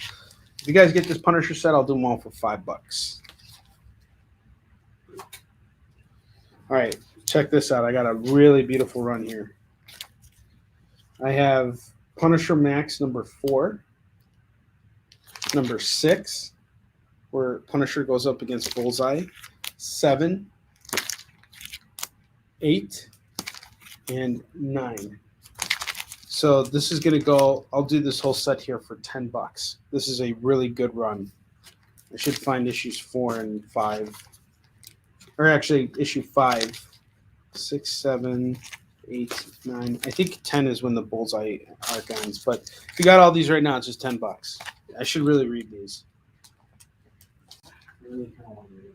If you guys get this Punisher set, I'll do them all for $5. All right, check this out. I got a really beautiful run here. I have Punisher Max number 4, number 6, where Punisher goes up against Bullseye, 7, 8, and 9. So this is going to go, I'll do this whole set here for $10. This is a really good run. I should find issues 4 and 5. Or actually, issue 5, 6, 7, 8, 9. I think 10 is when the Bullseye arc ends. But if you got all these right now, it's just $10. I should really read these. Really kind of want to read them.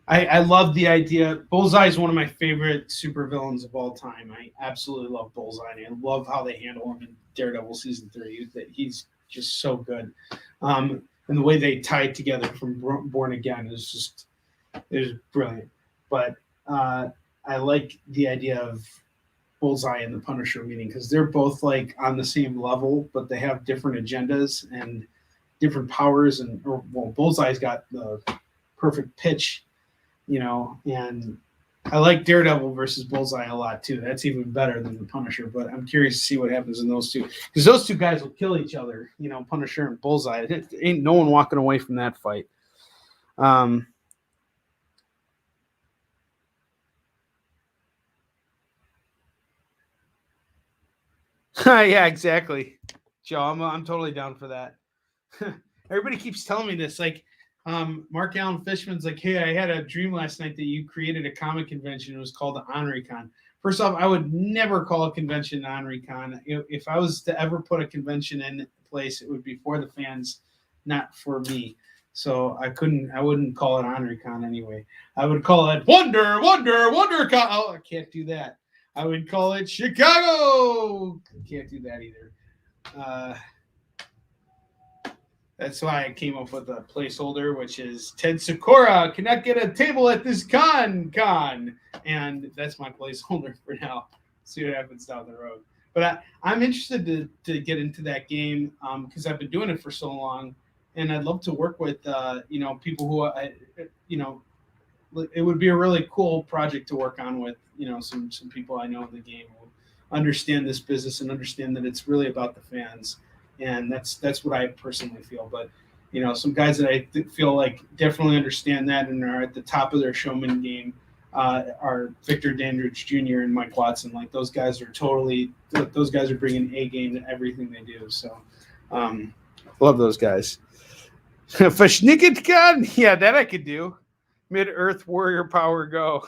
I love the idea. Bullseye is one of my favorite supervillains of all time. I absolutely love Bullseye, and I love how they handle him in Daredevil season 3. He's just so good, and the way they tie it together from Born Again is brilliant. But I like the idea of Bullseye and the Punisher meeting because they're both like on the same level, but they have different agendas and different powers. And Bullseye's got the perfect pitch. And I like Daredevil versus Bullseye a lot too. That's even better than the Punisher. But I'm curious to see what happens in those two because those two guys will kill each other. Punisher and Bullseye. It ain't no one walking away from that fight. Yeah, exactly, Joe. I'm totally down for that. Everybody keeps telling me this, like. Mark Allen Fishman's like, hey, I had a dream last night that you created a comic convention. It was called the Onrie Con. First off, I would never call a convention Onrie Con. If I was to ever put a convention in place, it would be for the fans, not for me. So I wouldn't call it Onrie Con anyway. I would call it Wonder Con. Oh, I can't do that. I would call it Chicago. I can't do that either. That's why I came up with a placeholder, which is Ted Sakura cannot get a table at this con. And that's my placeholder for now. See what happens down the road. But I'm interested to get into that game because I've been doing it for so long. And I'd love to work with, people who, it would be a really cool project to work on with, some people I know in the game who understand this business and understand that it's really about the fans. And that's what I personally feel. But, some guys that I feel like definitely understand that and are at the top of their showman game are Victor Dandridge Jr. and Mike Watson. Like those guys are bringing A game to everything they do. So love those guys. Fashnikitkan, yeah, that I could do. Mid-Earth Warrior Power Go.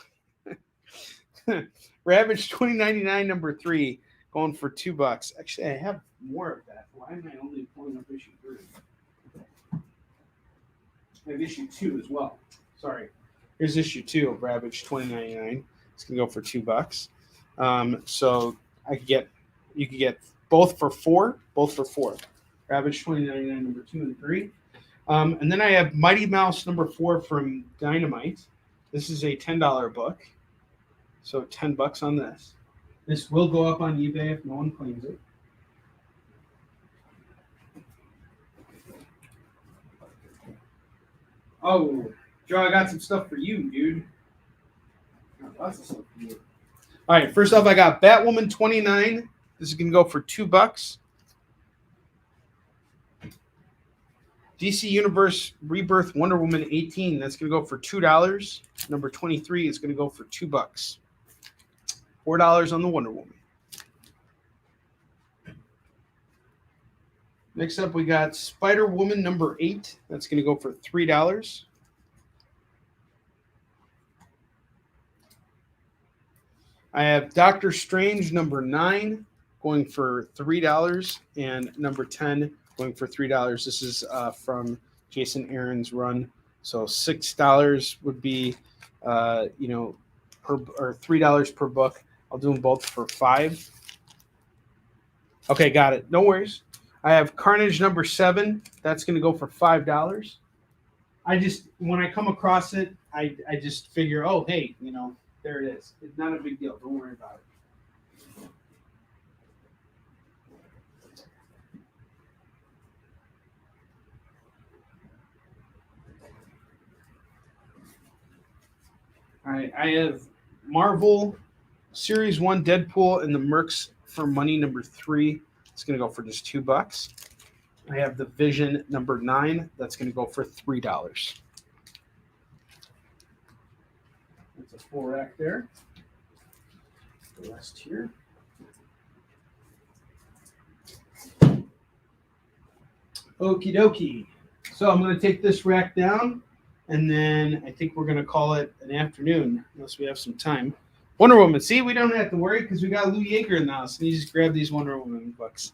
Ravage 2099 number 3 going for $2. Actually, I have more of that. Why am I only pulling up issue 3? I have issue 2 as well. Sorry. Here's issue 2 of Ravage 2099. It's gonna go for $2. So you could get both for $4. Ravage 2099 number 2 and 3. And then I have Mighty Mouse number 4 from Dynamite. This is a $10 book. So $10 on this. This will go up on eBay if no one claims it. Oh, Joe, I got some stuff for you, dude. Got lots of stuff for you. All right, first off, I got Batwoman 29. This is going to go for $2. DC Universe Rebirth Wonder Woman 18. That's going to go for $2. Number 23 is going to go for $2. $4 on the Wonder Woman. Next up, we got Spider-Woman number 8. That's going to go for $3. I have Doctor Strange number 9 going for $3 and number 10 going for $3. This is from Jason Aaron's run. So $6 would be, per or $3 per book. I'll do them both for $5. Okay, got it. No worries. I have Carnage number 7. That's going to go for $5. When I come across it, I just figure, oh, hey, there it is. It's not a big deal. Don't worry about it. All right, I have Marvel Series 1 Deadpool and the Mercs for Money number 3. It's going to go for just $2. I have the Vision number 9. That's going to go for $3. That's a full rack there. The rest here. Okie dokie. So I'm going to take this rack down, and then I think we're going to call it an afternoon, unless we have some time. Wonder Woman. See, we don't have to worry because we got Lou Yeager in the house, and he just grabbed these Wonder Woman books.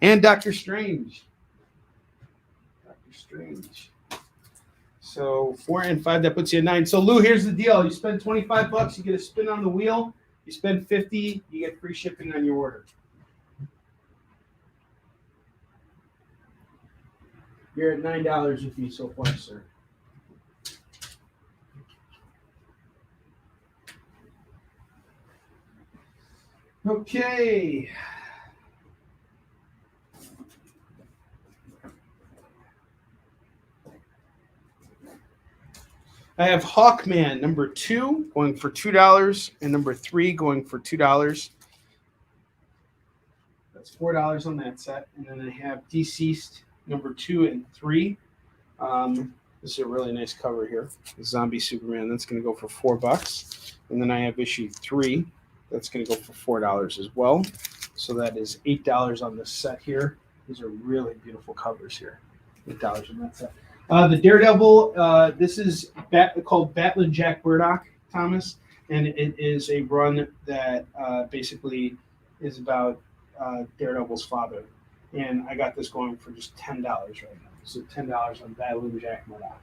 And Doctor Strange. So 4 and 5, that puts you at 9. So Lou, here's the deal. You spend $25, you get a spin on the wheel. You spend $50, you get free shipping on your order. You're at $9 with me so far, sir. Okay. I have Hawkman number 2 going for $2 and number 3 going for $2. That's $4 on that set. And then I have Deceased number 2 and 3. This is a really nice cover here. The Zombie Superman. That's going to go for $4. And then I have issue 3. That's going to go for $4 as well. So that is $8 on this set here. These are really beautiful covers here. $8 on that set. The Daredevil, this is called Battling Jack Burdock, Thomas, and it is a run that basically is about Daredevil's father. And I got this going for just $10 right now. So $10 on Battling Jack Burdock.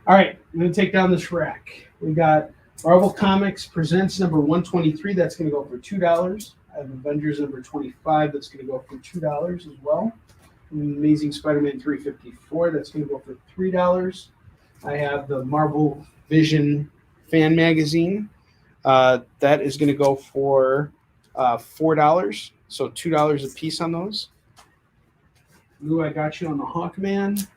All right, I'm going to take down this rack. We got Marvel Comics Presents number 123. That's going to go for $2. I have Avengers number 25. That's going to go for $2 as well. Amazing Spider-Man 354. That's going to go for $3. I have the Marvel Vision fan magazine. That is going to go for $4. So $2 a piece on those. Lou, I got you on the Hawkman.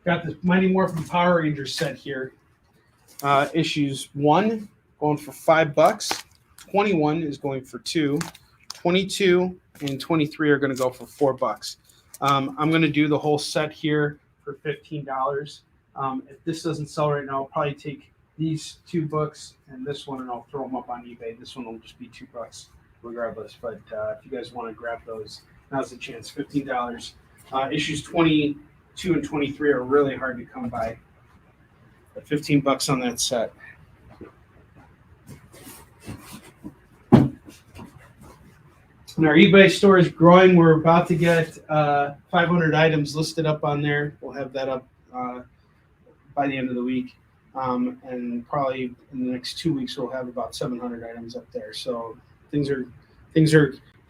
Got this Mighty Morphin Power Rangers set here. Issues 1 going for $5. 21 is going for $2. 22 and 23 are going to go for $4. I'm going to do the whole set here for $15. If this doesn't sell right now, I'll probably take these 2 books and this one, and I'll throw them up on eBay. This one will just be $2 regardless. But if you guys want to grab those, now's the chance. $15. Issues 22 and 23 are really hard to come by. But $15 on that set. And our eBay store is growing. We're about to get 500 items listed up on there. We'll have that up by the end of the week. And probably in the next 2 weeks, we'll have about 700 items up there. So things are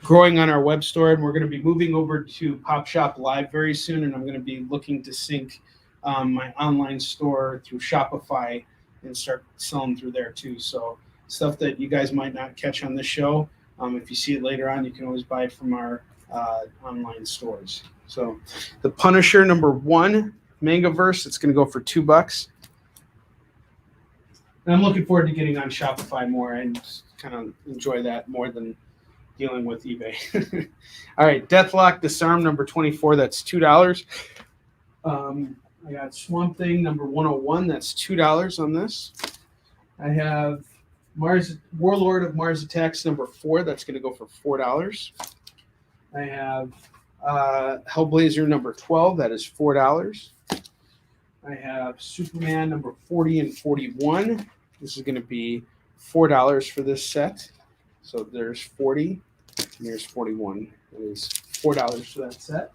growing on our web store, and we're going to be moving over to Pop Shop Live very soon. And I'm going to be looking to sync my online store through Shopify and start selling through there too. So stuff that you guys might not catch on this show. If you see it later on, you can always buy it from our online stores. So the Punisher number 1 Mangaverse, it's going to go for $2. And I'm looking forward to getting on Shopify more and kind of enjoy that more than dealing with eBay. All right, Deathlock Disarm number 24. That's $2. I got Swamp Thing number 101. That's $2 on this. I have Warlord of Mars Attacks number 4. That's going to go for $4. I have Hellblazer number 12. That is $4. I have Superman number 40 and 41. This is going to be $4 for this set. So there's 40 and there's 41. It is $4 for that set.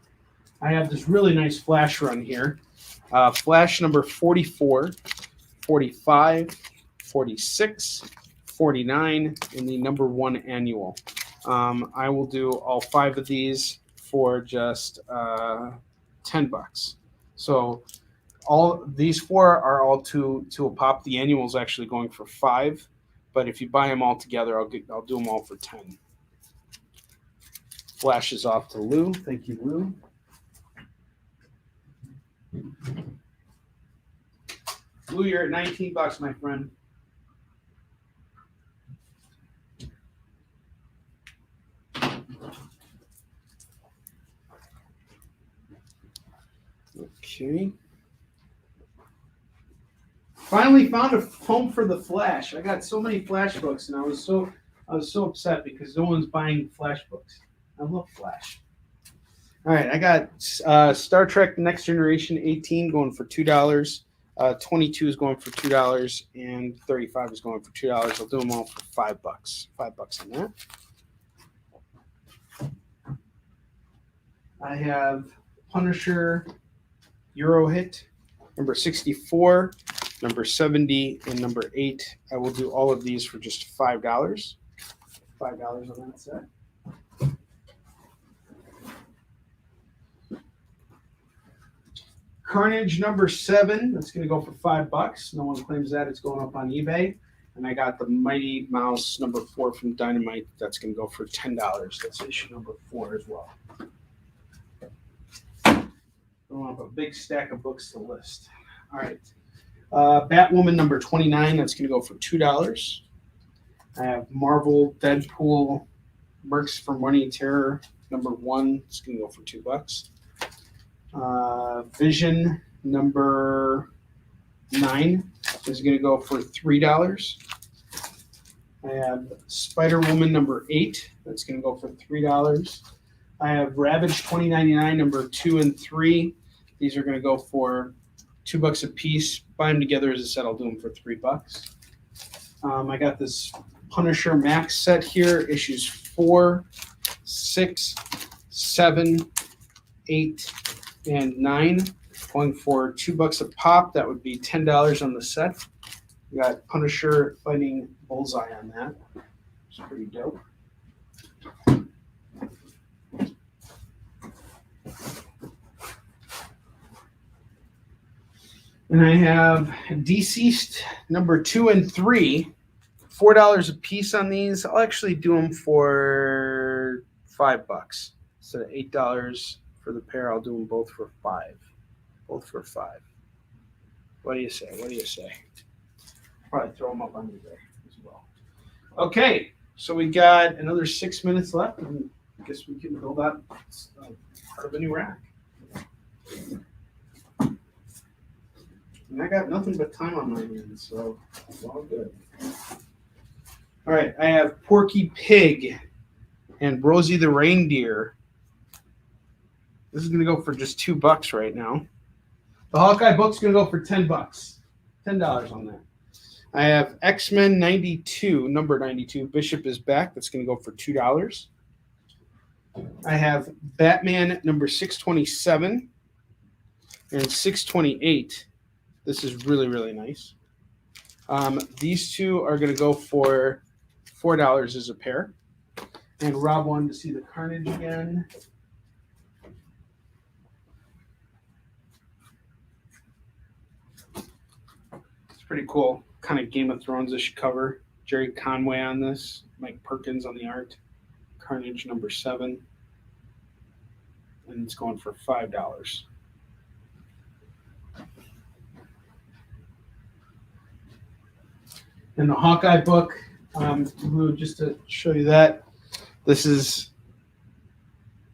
I have this really nice Flash run here. Flash number 44, 45, 46, 49, and the number 1 annual. I will do all 5 of these for just $10. So all these 4 are all to a pop. The annual is actually going for $5, but if you buy them all together, I'll do them all for $10. Flash is off to Lou. Thank you, Lou. Lou, you're at $19, my friend. Okay. Finally found a home for the Flash. I got so many Flash books, and I was so upset because no one's buying Flash books. I love Flash. All right, I got Star Trek Next Generation 18 going for $2. 22 is going for $2, and 35 is going for $2. I'll do them all for $5. $5 on that. I have Punisher Euro Hit number 64, number 70, and number 8. I will do all of these for just $5. $5 on that set. Carnage number 7. That's going to go for $5. No one claims that. It's going up on eBay. And I got the Mighty Mouse number 4 from Dynamite. That's going to go for $10. That's issue number 4 as well. I want a big stack of books to list. All right. Batwoman number 29. That's going to go for $2. I have Marvel Deadpool Mercs for Money Terror number 1. It's going to go for $2. Vision number 9 is going to go for $3. I have Spider-Woman number 8. That's going to go for $3. I have Ravage 2099 number 2 and 3. These are going to go for $2 a piece. Buy them together as a set. I'll do them for $3. I got this Punisher Max set here, issues 4, 6, 7, 8, and 9, going for $2 a pop. That would be $10 on the set. We got Punisher fighting Bullseye on that. It's pretty dope. And I have Deceased number 2 and 3, $4 a piece on these. I'll actually do them for $5. So $8 for the pair. I'll do them both for $5. Both for $5. What do you say? What do you say? Probably throw them up on eBay as well. Okay, so we got another 6 minutes left, and I guess we can build out part of a new rack. And I got nothing but time on my hands, so it's all good. All right, I have Porky Pig and Rosie the Reindeer. This is going to go for just $2 right now. The Hawkeye book's going to go for $10. $10 on that. I have X-Men 92, number 92. Bishop is back. That's going to go for $2. I have Batman number 627 and 628. This is really, really nice. These two are going to go for $4 as a pair. And Rob wanted to see the Carnage again. It's pretty cool. Kind of Game of Thrones-ish cover. Jerry Conway on this. Mike Perkins on the art. Carnage number 7. And it's going for $5. And the Hawkeye book, just to show you that, This is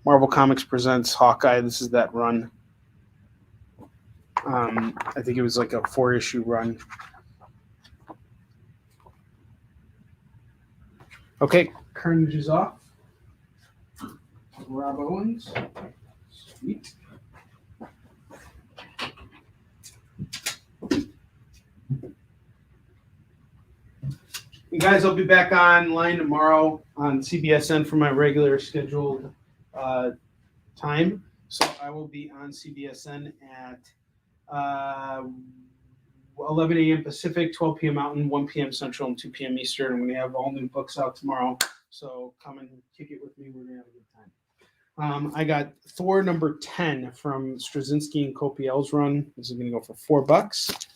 Marvel Comics Presents Hawkeye. This is that run. I think it was like a 4-issue run. Okay, Carnage is off. Rob Owens. Sweet. You guys, I'll be back online tomorrow on CBSN for my regular scheduled time. So I will be on CBSN at 11 a.m. Pacific, 12 p.m. Mountain, 1 p.m. Central, and 2 p.m. Eastern. I'm going to have all new books out tomorrow. So come and kick it with me. We're going to have a good time. I got Thor number 10 from Straczynski and Copiel's run. This is going to go for $4.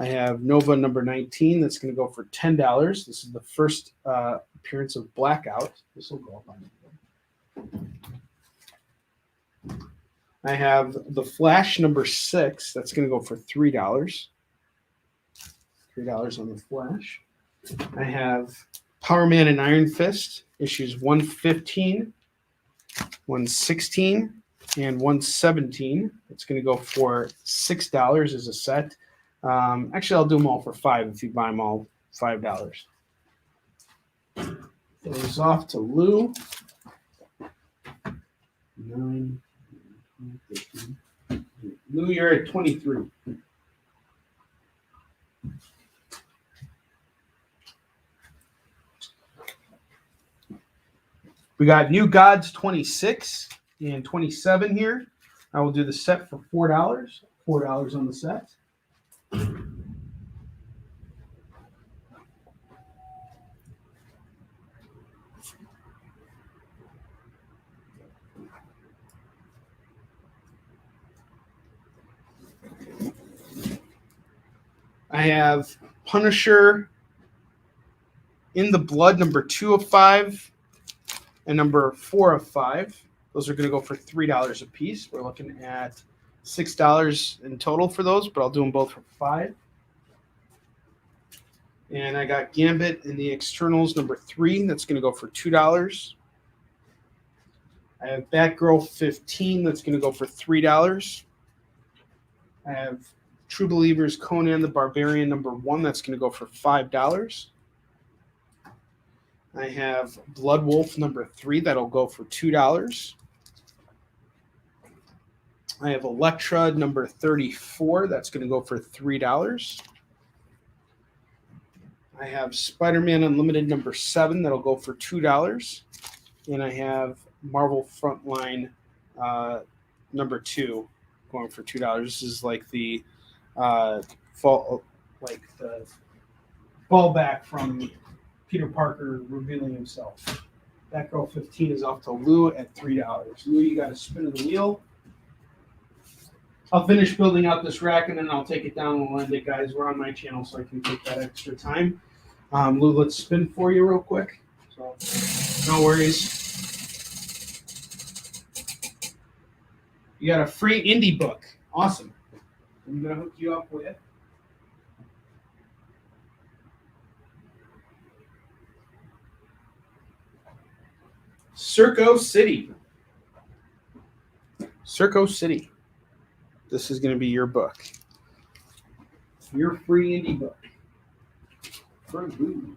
I have Nova number 19. That's going to go for $10. This is the first appearance of Blackout. This will go up on it. I have The Flash number 6. That's going to go for $3. $3 on The Flash. I have Power Man and Iron Fist, issues 115, 116, and 117. It's going to go for $6 as a set. Actually, I'll do them all for $5 if you buy them all $5. Goes off to Lou. 9, 15. Lou, you're at 23. We got New Gods 26 and 27 here. I will do the set for $4. $4 on the set. I have Punisher in the Blood number 2 of 5 and number 4 of 5. Those are going to go for $3 a piece. We're looking at $6 in total for those, but I'll do them both for $5. And I got Gambit in the Externals number 3. That's going to go for $2. I have Batgirl 15. That's going to go for $3. I have True Believers Conan the Barbarian number 1. That's going to go for $5. I have Blood Wolf number 3. That'll go for $2. I have Elektra number 34. That's going to go for $3. I have Spider-Man Unlimited number 7. That'll go for $2. And I have Marvel Frontline number 2 going for $2. This is like the fallback from Peter Parker revealing himself. Batgirl 15 is off to Lou at $3. Lou, you got a spin of the wheel. I'll finish building out this rack and then I'll take it down and we'll end it, guys. We're on my channel, so I can take that extra time. Lou, let's spin for you real quick. So, no worries. You got a free indie book. Awesome. I'm going to hook you up with Circo City. Circo City. This is going to be your book. Your free indie book. For who?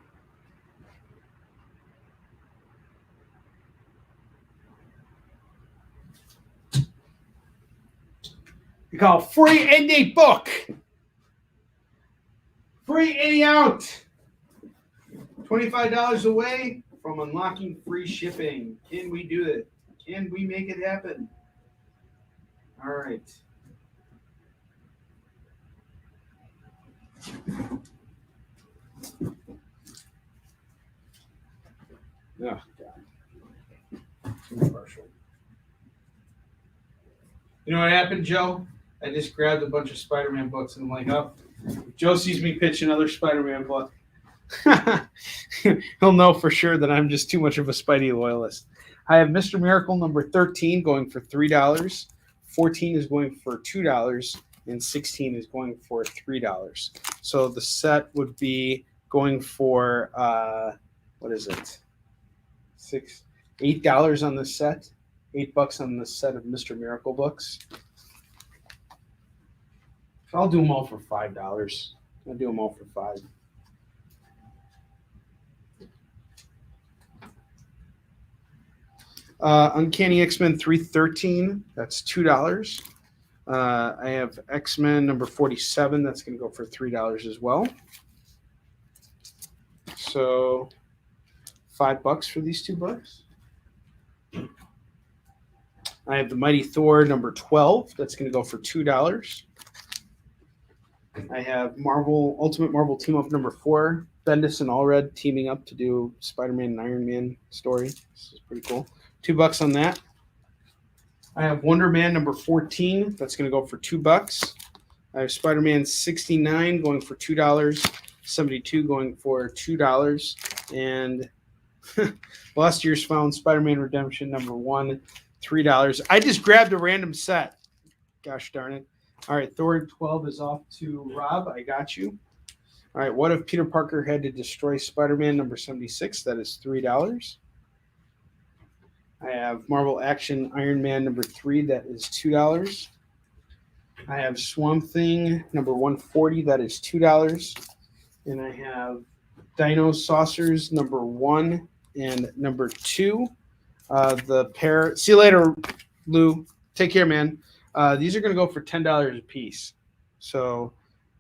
We call free indie book. Free indie out. $25 away from unlocking free shipping. Can we do it? Can we make it happen? All right. Oh, God. Too partial. You know what happened, Joe? I just grabbed a bunch of Spider-Man books and I'm like, oh, if Joe sees me pitch another Spider-Man book, he'll know for sure that I'm just too much of a Spidey loyalist. I have Mr. Miracle number 13 going for $3. 14 is going for $2. And 16 is going for $3. So the set would be going for, what is it? $8 on this set. $8 on this set of Mr. Miracle books. I'll do them all for $5. I'll do them all for $5. Uncanny X-Men 313, that's $2. I have X-Men number 47, that's going to go for $3 as well. So $5 for these 2 books. I have the Mighty Thor number 12, that's going to go for $2. I have Ultimate Marvel Team Up number 4, Bendis and Allred teaming up to do Spider-Man and Iron Man story. This is pretty cool. $2 on that. I have Wonder Man number 14. That's going to go for $2. I have Spider-Man 69 going for $2. 72 going for $2. And last year's found Spider-Man Redemption number 1, $3. I just grabbed a random set. Gosh darn it. All right, Thor 12 is off to Rob. I got you. All right, what if Peter Parker had to destroy Spider-Man number 76? That is $3. I have Marvel Action Iron Man number 3. That is $2. I have Swamp Thing number 140. That is $2. And I have Dino Saucers number 1 and number 2. The pair. See you later, Lou. Take care, man. These are going to go for $10 a piece. So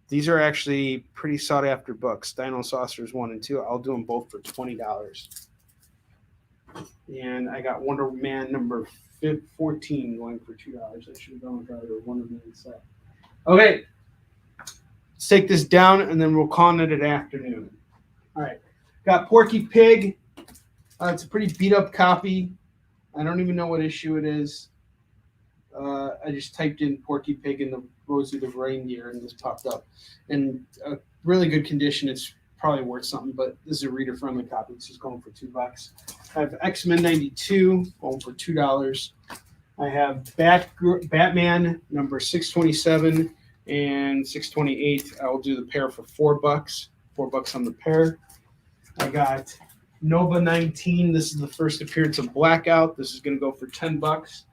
these are actually pretty sought after books. Dino Saucers 1 and 2. I'll do them both for $20. And I got Wonder Man number 14 going for $2. I should have gone with the Wonder Man set. Okay. Let's take this down, and then we'll call it an afternoon. All right. Got Porky Pig. It's a pretty beat-up copy. I don't even know what issue it is. I just typed in Porky Pig and the Rosie the Reindeer, and this popped up. And really good condition. It's probably worth something, but this is a reader-friendly copy. This is going for $2. I have X-Men 92 going for $2. I have Batman number 627 and 628. I will do the pair for $4. $4 on the pair. I got Nova 19. This is the first appearance of Blackout. This is going to go for $10.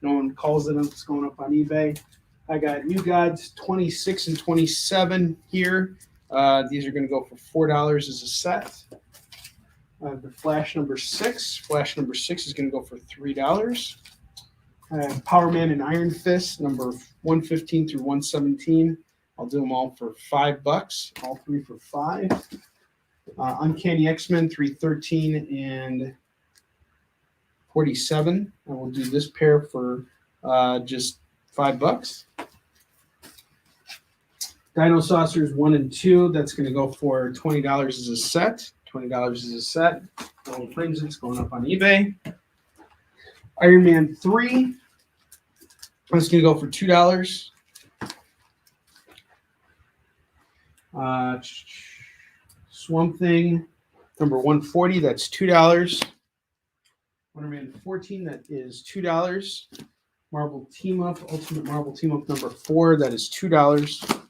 No one calls it up. It's going up on eBay. I got New Gods 26 and 27 here. These are going to go for $4 as a set. The Flash number 6. Flash number 6 is going to go for $3. I have Power Man and Iron Fist number 115 through 117. I'll do them all for $5. All 3 for $5. Uncanny X-Men 313 and 47. I will do this pair for just $5. Dino Saucers 1 and 2. That's going to go for $20 as a set. $20 as a set. All frames it's going up on eBay. Iron Man 3. That's going to go for $2. Swamp Thing number 140. That's $2. Wonder Man 14. That is $2. Marvel Team Up. Ultimate Marvel Team Up number 4. That is $2.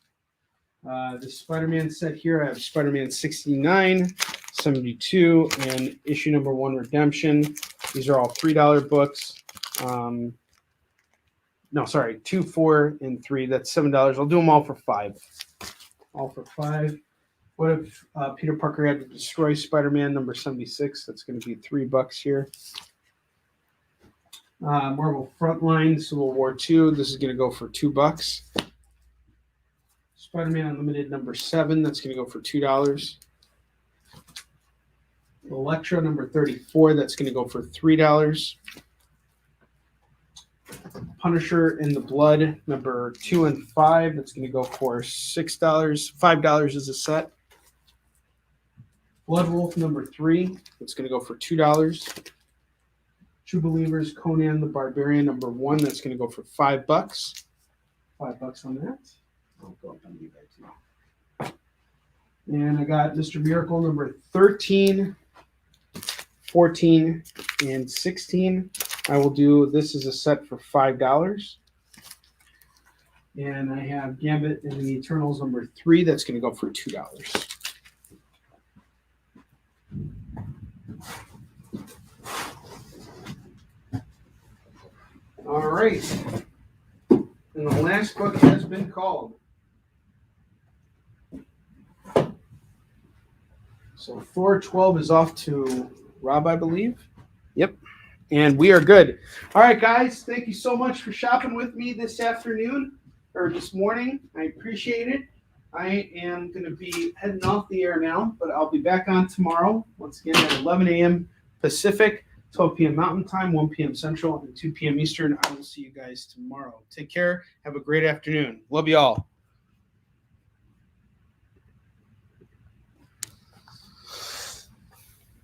The Spider-Man set here, I have Spider-Man 69, 72, and issue number 1 Redemption. These are all $3 books. 2, 4, and 3. That's $7. I'll do them all for $5. All for $5. What if Peter Parker had to destroy Spider-Man number 76? That's going to be $3 here. Marvel Frontline Civil War 2. This is going to go for $2. Spider-Man Unlimited number 7. That's going to go for $2. Elektra number 34. That's going to go for $3. Punisher in the Blood number 2 and 5. That's going to go for $6. $5 is a set. Blood Wolf number 3. That's going to go for $2. True Believers Conan the Barbarian number 1. That's going to go for $5. $5 on that. I'll go up on eBay too. And I got Mr. Miracle number 13, 14, and 16. I will do this as a set for $5. And I have Gambit and the Eternals number 3. That's going to go for $2. right. And the last book has been called. So 412 is off to Rob, I believe. Yep. And we are good. All right, guys. Thank you so much for shopping with me this afternoon or this morning. I appreciate it. I am going to be heading off the air now, but I'll be back on tomorrow, once again at 11 a.m. Pacific, 12 p.m. Mountain Time, 1 p.m. Central, and 2 p.m. Eastern. I will see you guys tomorrow. Take care. Have a great afternoon. Love you all.